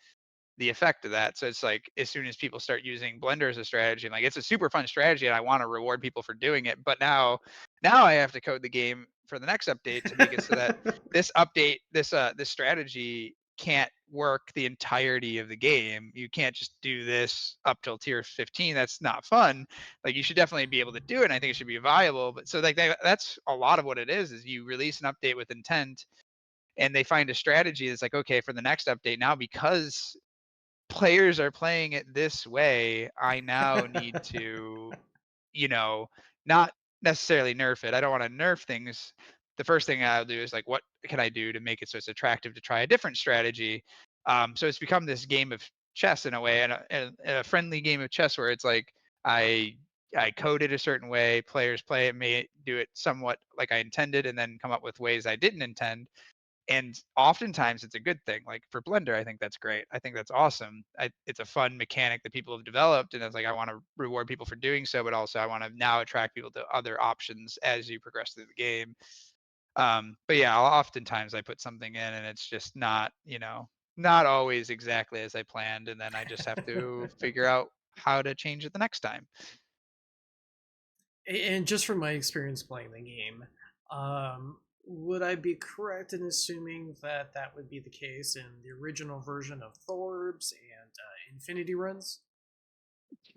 the effect of that. So it's like, as soon as people start using Blender as a strategy, I'm like, it's a super fun strategy and I want to reward people for doing it. But now I have to code the game for the next update to make it so that this strategy can't work the entirety of the game. You can't just do this up till tier 15. That's not fun. Like, you should definitely be able to do it, and I think it should be viable. But so, like, that's a lot of what it is you release an update with intent, and they find a strategy that's like, okay, for the next update now, because players are playing it this way, I now need to, you know, not necessarily nerf it. I don't want to nerf things. The first thing I'll do is like, what can I do to make it so it's attractive to try a different strategy? So it's become this game of chess in a way, and a friendly game of chess where it's like I I code it a certain way, players play it, may do it somewhat like I intended, and then come up with ways I didn't intend. And oftentimes it's a good thing. Like for Blender, I think that's great. I think that's awesome. It's a fun mechanic that people have developed, and it's like I want to reward people for doing so, but also I want to now attract people to other options as you progress through the game. But yeah, oftentimes I put something in and it's just not, not always exactly as I planned, and then I just have to figure out how to change it the next time. And just from my experience playing the game, would I be correct in assuming that that would be the case in the original version of Thorbs and Infinity Runs?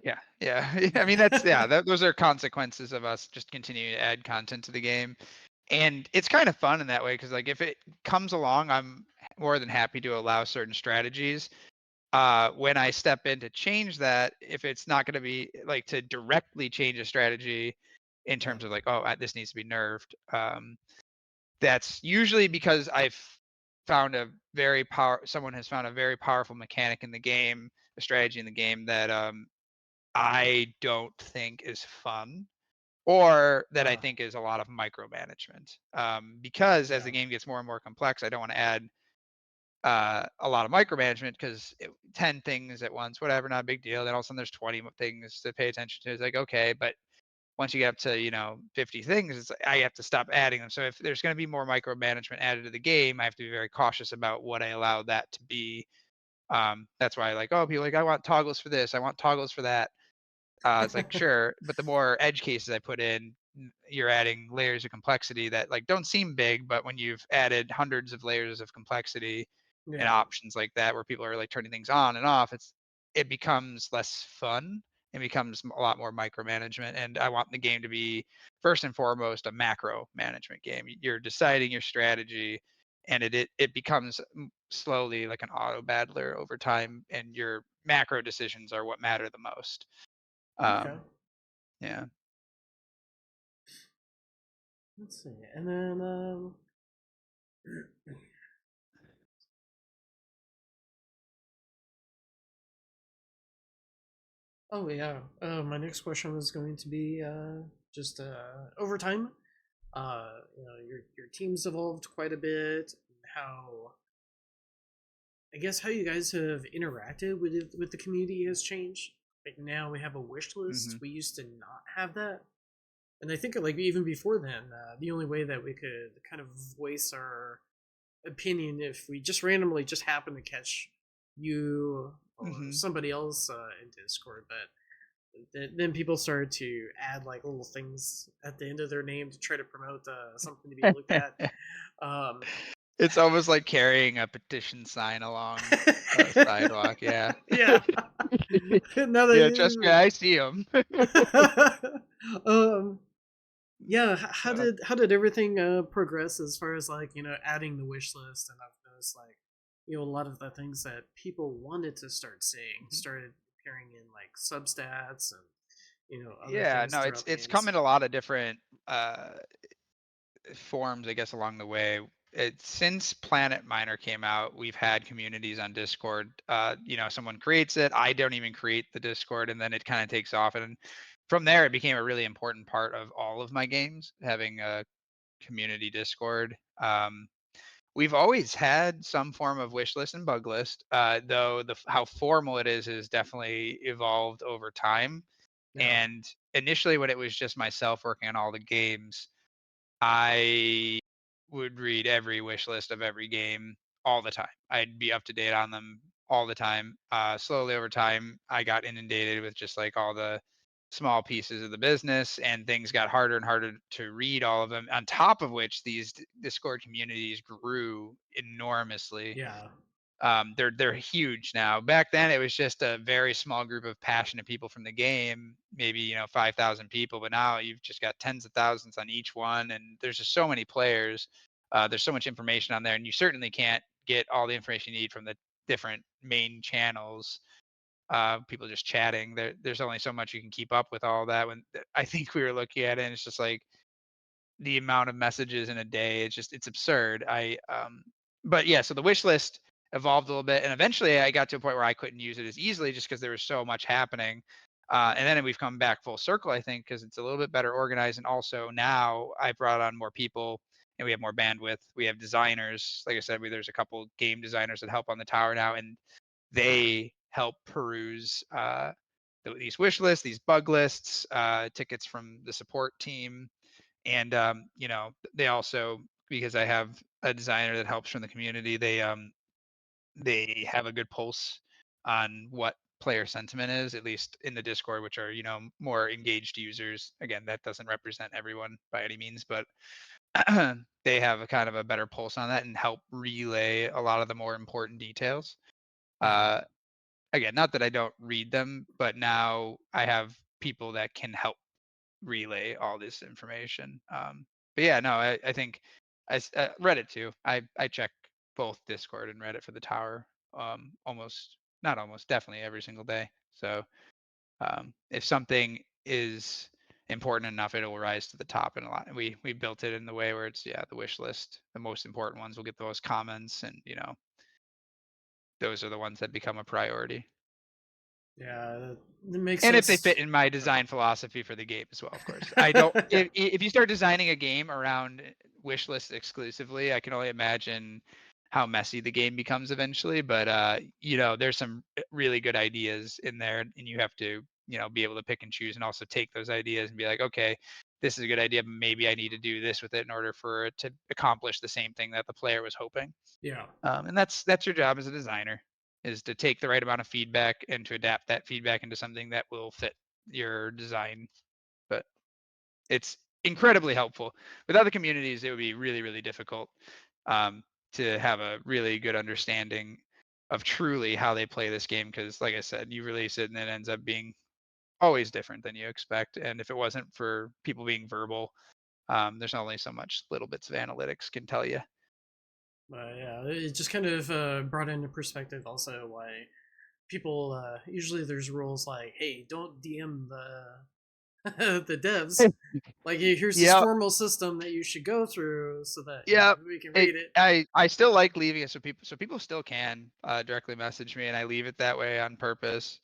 Yeah, yeah. I mean, that's yeah. Those are consequences of us just continuing to add content to the game, and it's kind of fun in that way because, like, if it comes along, I'm more than happy to allow certain strategies. When I step in to change that, if it's not going to be like to directly change a strategy in Yeah, terms of like, oh, this needs to be nerfed. That's usually because I've found a someone has found a very powerful mechanic in the game, a strategy in the game that I don't think is fun, or that I uh, think is a lot of micromanagement. Because as yeah, the game gets more and more complex, I don't want to add a lot of micromanagement because 10 things at once, whatever, not a big deal. Then all of a sudden there's 20 things to pay attention to. It's like, okay, but once you get up to, 50 things, it's like, I have to stop adding them. So if there's going to be more micromanagement added to the game, I have to be very cautious about what I allow that to be. That's why, like, oh, people are like, I want toggles for this, I want toggles for that. It's like, sure, but the more edge cases I put in, you're adding layers of complexity that like don't seem big, but when you've added hundreds of layers of complexity and yeah. options like that, where people are like turning things on and off, it becomes less fun. It becomes a lot more micromanagement, and I want the game to be first and foremost a macro management game. You're deciding your strategy, and it becomes slowly like an auto battler over time, and your macro decisions are what matter the most. Okay. Um, yeah. Let's see, and then oh yeah, my next question was going to be just over time. Your team's evolved quite a bit. How I guess how you guys have interacted with the community has changed. Like now we have a wish list. Mhm. We used to not have that, and I think like even before then, the only way that we could kind of voice our opinion if we just randomly just happen to catch you or Mhm. somebody else in Discord, but then people started to add like little things at the end of their name to try to promote something to be looked at. Um, It's almost like carrying a petition sign along a sidewalk, yeah. yeah. Now that Yeah, trust me, you, I see 'em. um, yeah. Uh, How did everything progress as far as like adding the wish list? And I've noticed like a lot of the things that people wanted to start seeing mhm. started appearing in like substats and other Yeah, things no, it's throughout the it's games. come in a lot of different, forms, I guess, along the way. Since Planet Miner came out, we've had communities on Discord. Someone creates it. I don't even create the Discord, and then it kind of takes off. And from there, it became a really important part of all of my games, having a community Discord. We've always had some form of wish list and bug list, though how formal it is definitely evolved over time. Yeah, And initially, when it was just myself working on all the games, I would read every wish list of every game all the time. I'd be up to date on them all the time. Slowly over time, I got inundated with just like all the small pieces of the business, and things got harder and harder to read all of them. On top of which, these Discord communities grew enormously. yeah, They're huge now. Back then, it was just a very small group of passionate people from the game, maybe 5,000 people. But now you've just got tens of thousands on each one, and there's just so many players. There's so much information on there, and you certainly can't get all the information you need from the different main channels. People just chatting. There's only so much you can keep up with all that. I think we were looking at it, and it's just like the amount of messages in a day, it's absurd. But yeah, so the wish list evolved a little bit, and eventually I got to a point where I couldn't use it as easily just because there was so much happening. And then we've come back full circle, I think, because it's a little bit better organized, and also now I brought on more people and we have more bandwidth. We have designers, like I said, there's a couple game designers that help on the tower now, and they help peruse these wish lists, these bug lists, tickets from the support team, and they also, because I have a designer that helps from the community, they have a good pulse on what player sentiment is, at least in the Discord, which are more engaged users. Again, that doesn't represent everyone by any means, but they have a kind of a better pulse on that and help relay a lot of the more important details. Mhm. Uh, Again, not that I don't read them, but now I have people that can help relay all this information. But yeah, no, I think Reddit too. I check both Discord and Reddit for the tower. Almost, not almost, definitely every single day. So if something is important enough, it'll rise to the top. And a lot, we built it in the way where it's, yeah, the wish list. The most important ones will get the most comments, and those are the ones that become a priority. Yeah, that makes And if they fit sense. in my Sorry. design philosophy for the game as well, of course. I don't if you start designing a game around wish lists exclusively, I can only imagine how messy the game becomes eventually, but there's some really good ideas in there, and you have to, be able to pick and choose, and also take those ideas and be like, "Okay, this is a good idea, but maybe I need to do this with it in order for it to accomplish the same thing that the player was hoping." Yeah. And that's your job as a designer, is to take the right amount of feedback and to adapt that feedback into something that will fit your design. But it's incredibly helpful. Without the communities, it would be really, really difficult um, to have a really good understanding of truly how they play this game. Because, like I said, you release it and it ends up being always different than you expect. And if it wasn't for people being verbal, there's only so much little bits of analytics can tell you. But yeah, it just kind of brought into perspective also why people usually there's rules like, hey, don't DM the the devs. Like, here's this Yeah, formal system that you should go through so that yeah, we can it read it. I still like leaving it so people still can, directly message me, and I leave it that way on purpose,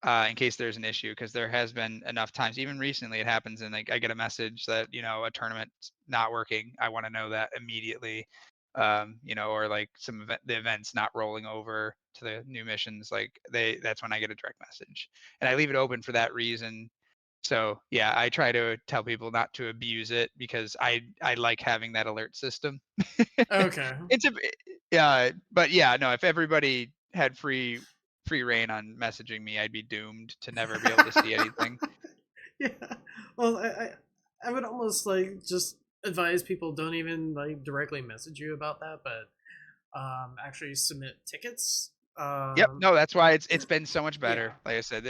in case there's an issue, because there has been enough times, even recently it happens, and, like, I get a message that, a tournament's not working. I wanna know that immediately, or, like, the event's not rolling over to the new missions, like, that's when I get a direct message, and I leave it open for that reason. So, yeah, I try to tell people not to abuse it because I like having that alert system. Okay. It's a Yeah, but yeah, no, if everybody had free reign on messaging me, I'd be doomed to never be able to see anything. Yeah. Well, I would almost like just advise people don't even like directly message you about that, but actually submit tickets. Yep, no, that's why it's been so much Yeah. better. Like I said,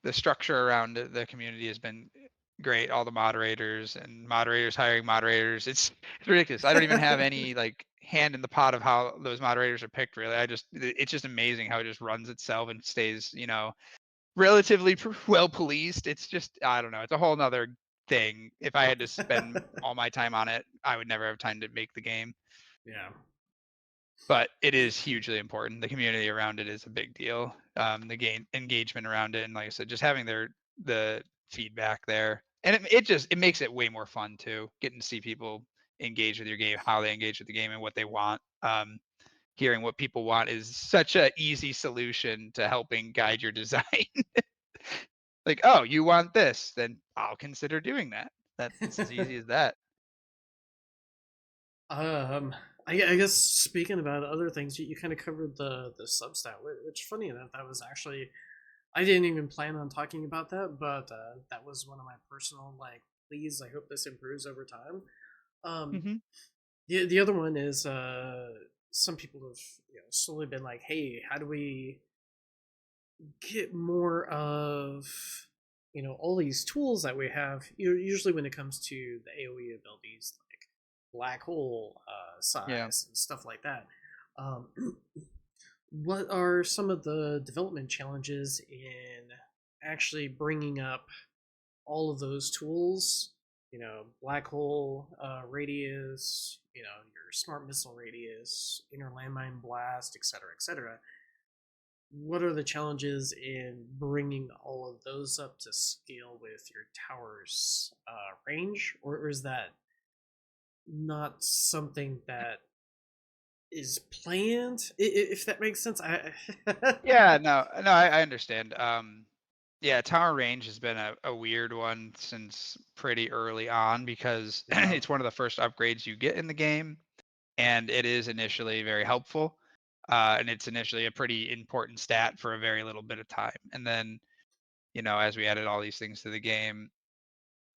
the structure around the community has been great. All the moderators and moderators hiring moderators. It's ridiculous. I don't even have any like hand in the pot of how those moderators are picked. Really, it's just amazing how it just runs itself and stays, relatively well policed. It's just, I don't know. It's a whole nother thing. If I had to spend all my time on it, I would never have time to make the game. Yeah. But it is hugely important. The community around it is a big deal. The game engagement around it, and like I said, just having the feedback there, and it makes it way more fun too. Getting to see people engage with your game, how they engage with the game, and what they want. Hearing what people want is such a easy solution to helping guide your design. Like, oh, you want this, then I'll consider doing that. That's as easy as that. Um, I guess speaking about other things, you kind of covered the substat, which funny enough, that was actually I didn't even plan on talking about that, but that was one of my personal like. Please, I hope this improves over time. Um, Hmm. the other one is some people have slowly been like, hey, how do we get more of all these tools that we have? Usually when it comes to the AOE abilities, like black hole Yeah. size and stuff like that. Um, what are some of the development challenges in actually bringing up all of those tools? Black hole radius, your smart missile radius, inner landmine blast, etc., etc. What are the challenges in bringing all of those up to scale with your tower's range, or is that not something that is planned. If that makes sense. I Yeah, no, I understand. Yeah, tower range has been a weird one since pretty early on because yeah. it's one of the first upgrades you get in the game, and it is initially very helpful. And it's initially a pretty important stat for a very little bit of time. And then, as we added all these things to the game,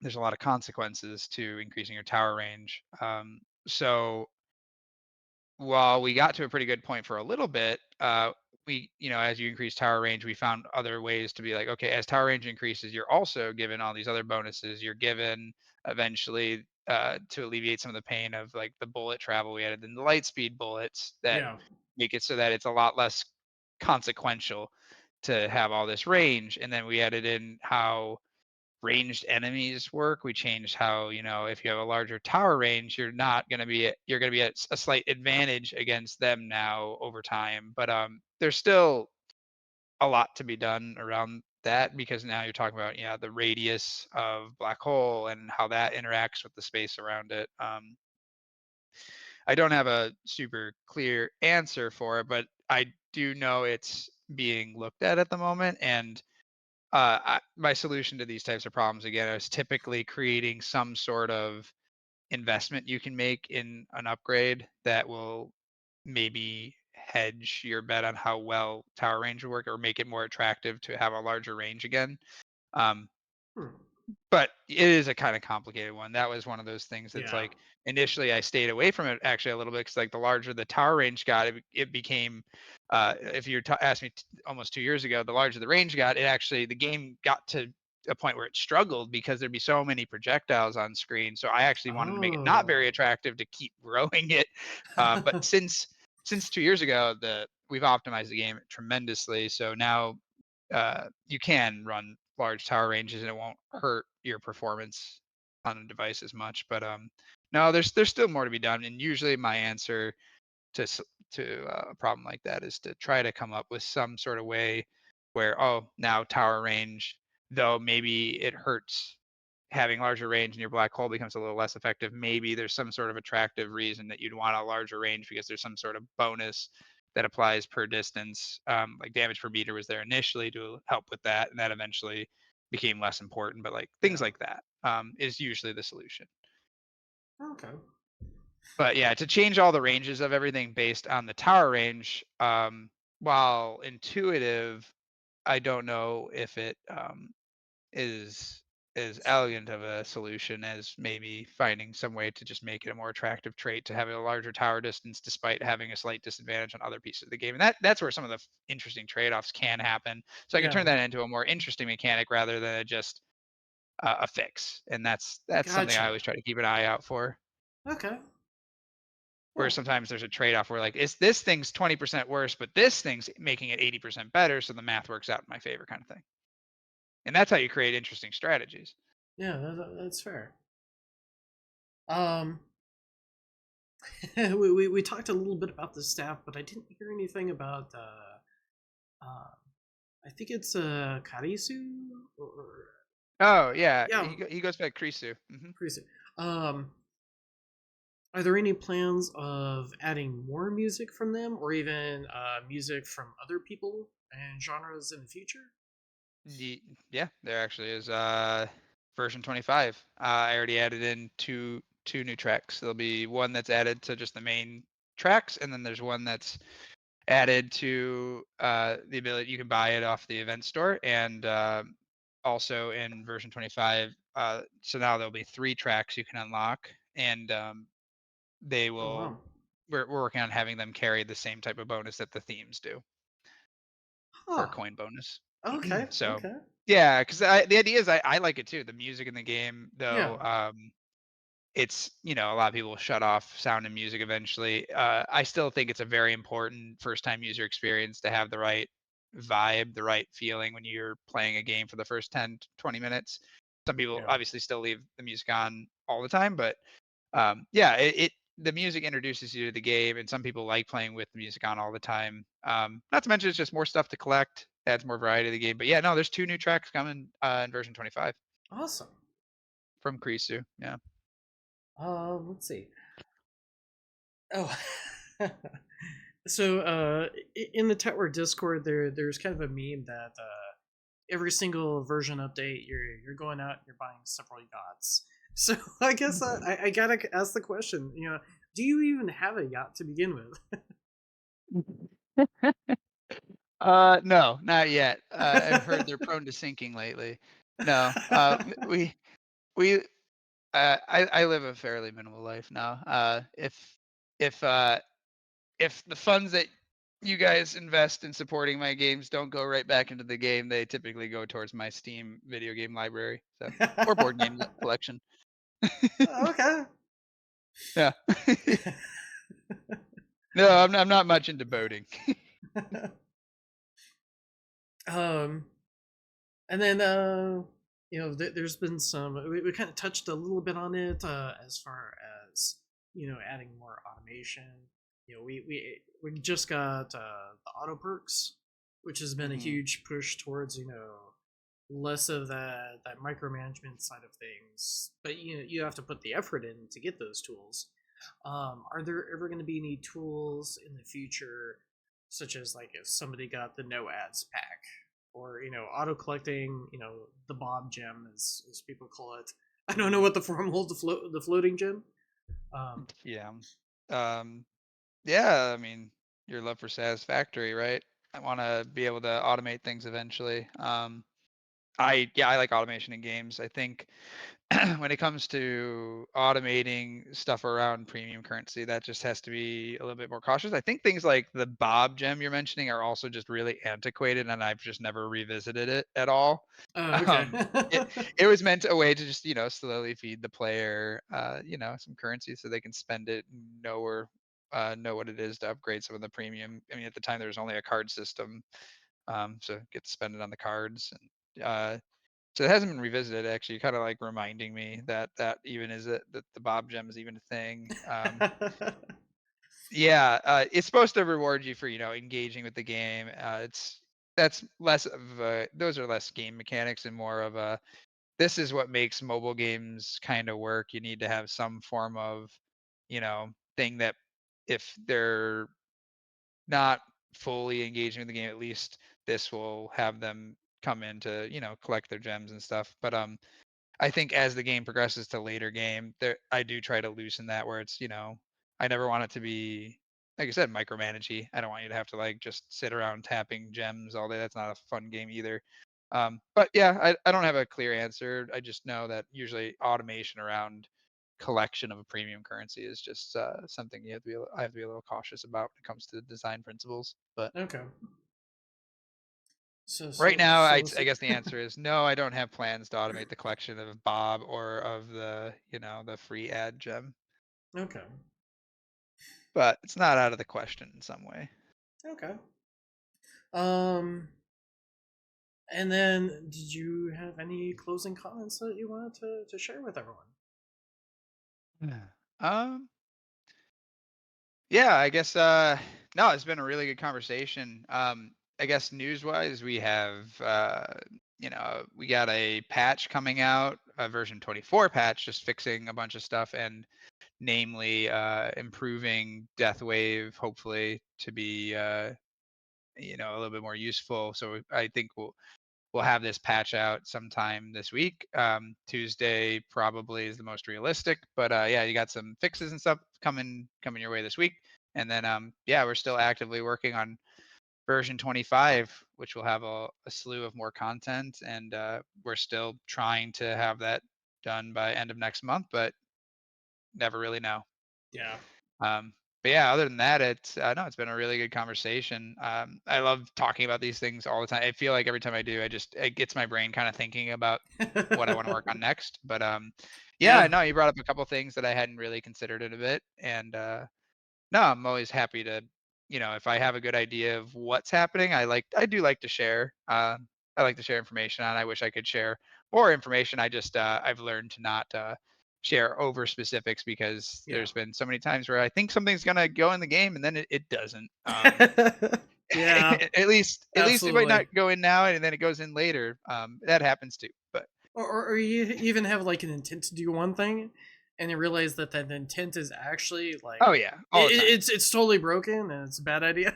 there's a lot of consequences to increasing your tower range. So while we got to a pretty good point for a little bit, as you increase tower range, we found other ways to be like, okay, as tower range increases, you're also given all these other bonuses. You're given eventually to alleviate some of the pain of like the bullet travel. We added in the light speed bullets that Yeah. make it so that it's a lot less consequential to have all this range. And then we added in how ranged enemies work. We changed how, if you have a larger tower range, you're going to be at a slight advantage against them now over time. But there's still a lot to be done around that because now you're talking about the radius of black hole and how that interacts with the space around it. I don't have a super clear answer for it, but I do know it's being looked at the moment. And my solution to these types of problems again is typically creating some sort of investment you can make in an upgrade that will maybe hedge your bet on how well tower range will work or make it more attractive to have a larger range again. Um, Hmm. but it is a kinda complicated one. That was one of those things that's Yeah. like, initially, I stayed away from it actually a little bit because like, the larger the tower range got, it became, if you asked me almost 2 years ago, the larger the range got, the game got to a point where it struggled because there'd be so many projectiles on screen, so I actually wanted to make it not Oh. very attractive to keep growing it. But since 2 years ago, the we've optimized the game tremendously, so now you can run large tower ranges and it won't hurt your performance on a device as much. But no, there's still more to be done. And usually my answer to a problem like that is to try to come up with some sort of way where now tower range, though maybe it hurts having larger range and your black hole becomes a little less effective, maybe there's some sort of attractive reason that you'd want a larger range because there's some sort of bonus that applies per distance. Like damage per meter was there initially to help with that, and that eventually became less important. But like things Yeah. like that is usually the solution. Okay. But yeah, to change all the ranges of everything based on the tower range, while intuitive, I don't know if it is as elegant of a solution as maybe finding some way to just make it a more attractive trait to have a larger tower distance despite having a slight disadvantage on other pieces of the game. And that's where some of the interesting trade-offs can happen. So I can turn Yeah. that into a more interesting mechanic rather than just a fix. And that's something I Gotcha. always try to keep an eye out for. Okay. Where Cool. sometimes there's a trade-off where like is this thing's 20% worse, but this thing's making it 80% better, so the math works out in my favor kind of thing. And that's how you create interesting strategies. Yeah, that's fair. Um, we talked a little bit about the staff, but I didn't hear anything about uh I think it's Karisu or Oh, yeah, yeah, he goes by Krisu. Karisu. Um, are there any plans of adding more music from them, or even music from other people and genres in the future? Yeah, there actually is, version 25. I already added in 2 new tracks. There'll be one that's added to just the main tracks, and then there's one that's added to, the ability you can buy it off the event store, and, also in version 25, so now there'll be 3 tracks you can unlock, and, they Oh will wow. we're working on having them carry the same type of bonus that the themes do for a Huh. coin bonus. Okay. So, Okay. yeah, because the idea is I like it too. The music in the game, Yeah. though, it's a lot of people will shut off sound and music eventually. I still think it's a very important first time user experience to have the right vibe, the right feeling when you're playing a game for the first 10 to 20 minutes. Some people Yeah. obviously still leave the music on all the time, but yeah, the music introduces you to the game, and some people like playing with the music on all the time. Not to mention it's just more stuff to collect, adds more variety to the game. But yeah, no, there's 2 new tracks coming in version 25 Awesome. from Krisu. Yeah. Let's see. Oh, so in the Tetwer Discord, there's kind of a meme that every single version update, you're going out and you're buying several yachts. So I guess I gotta ask the question. Do you even have a yacht to begin with? No, not yet. I've heard they're prone to sinking lately. No, we I live a fairly minimal life now. If uh if the funds that you guys invest in supporting my games don't go right back into the game, they typically go towards my Steam video game library, so or board game collection. Okay. Yeah. No, I'm not much into boating. um, and then there's been some. We kind of touched a little bit on it as far as adding more automation. We just got the auto perks, which has been a Mhm. huge push towards less of that micromanagement side of things. But you have to put the effort in to get those tools. Are there ever going to be any tools in the future, such as like if somebody got the no ads pack, or auto collecting, the Bob gem as people call it? I don't know what the form holds, the floating gem. Um, Yeah. Um, yeah, I mean, your love for satisfactory, right? I wanna be able to automate things eventually. I like automation in games. I think when it comes to automating stuff around premium currency, that just has to be a little bit more cautious. I think things like the Bob gem you're mentioning are also just really antiquated, and I've just never revisited it at all. oh, okay. It it was meant a way to just slowly feed the player some currency so they can spend it and know what it is to upgrade some of the premium. I mean, at the time there was only a card system, so get to spend it on the cards and so it hasn't been revisited actually, kinda, like, reminding me that that even is it that the Bob Gem is even a thing. Yeah, it's supposed to reward you for, engaging with the game. That's less of a those are less game mechanics and more of a, this is what makes mobile games kinda work. You need to have some form of, thing that if they're not fully engaging with the game, at least this will have them come in to, collect their gems and stuff. But, I think as the game progresses to later game, there I do try to loosen that where it's, I never want it to be, like I said, micromanagey. I don't want you to have to like just sit around tapping gems all day. That's not a fun game either. But yeah, I don't have a clear answer. I just know that usually automation around collection of a premium currency is just something I have to be a little cautious about when it comes to design principles. But Okay. So right so now, so I listen. guess the answer is no. I don't have plans to automate the collection of Bob or of the free ad gem, Okay. but it's not out of the question in some way. Okay. Um, and then did you have any closing comments that you wanted to share with everyone? Yeah. Um, yeah, I guess no, it's been a really good conversation. I guess news-wise, we have we got a patch coming out, a version 24 patch just fixing a bunch of stuff and namely improving Death Wave hopefully to be a little bit more useful. So I think we'll have this patch out sometime this week. Tuesday probably is the most realistic, but yeah, you got some fixes and stuff coming your way this week. And then yeah, we're still actively working on version 25, which will have a slew of more content, and we're still trying to have that done by end of next month, but never really know. Yeah. Um, but yeah, other than that, it's no, it's been a really good conversation. I love talking about these things all the time. I feel like every time I do, it gets my brain kind of thinking about what I want to work on next. But yeah, Yeah. no, you brought up a couple things that I hadn't really considered in a bit, and no, I'm always happy to, if I have a good idea of what's happening, I do like to share. I like to share information, and I wish I could share more information. I've learned to not share over specifics because Yeah. there's been so many times where I think something's gonna go in the game and then it doesn't. Yeah. At least it might not Absolutely. go in now and then it goes in later. That happens too. But Or you even have like an intent to do one thing, and you realize that that intent is actually like Oh yeah, all the time. it's totally broken and it's a bad idea.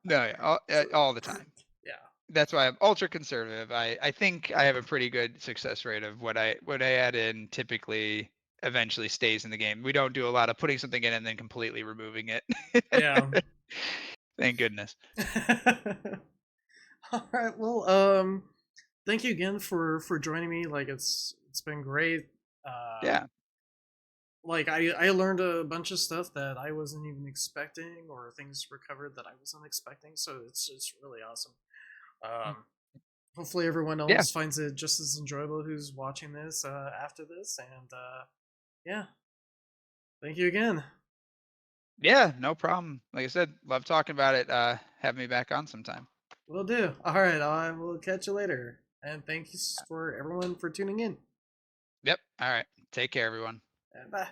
No, yeah, So, all the time. yeah, That's why I'm ultra conservative. I think I have a pretty good success rate of what I add in typically eventually stays in the game. We don't do a lot of putting something in and then completely removing it. yeah. Thank goodness. All right. Well, thank you again for joining me. Like it's been great. Yeah. Like I learned a bunch of stuff that I wasn't even expecting, or things recovered that I wasn't expecting. So it's really awesome. Mm. Hopefully everyone Yeah. else finds it just as enjoyable who's watching this after this. And yeah, thank you again. Yeah, no problem. Like I said, love talking about it. Have me back on sometime. Will do. All right, I will catch you later. And thank you for everyone for tuning in. Yep. All right. Take care, everyone. And bye.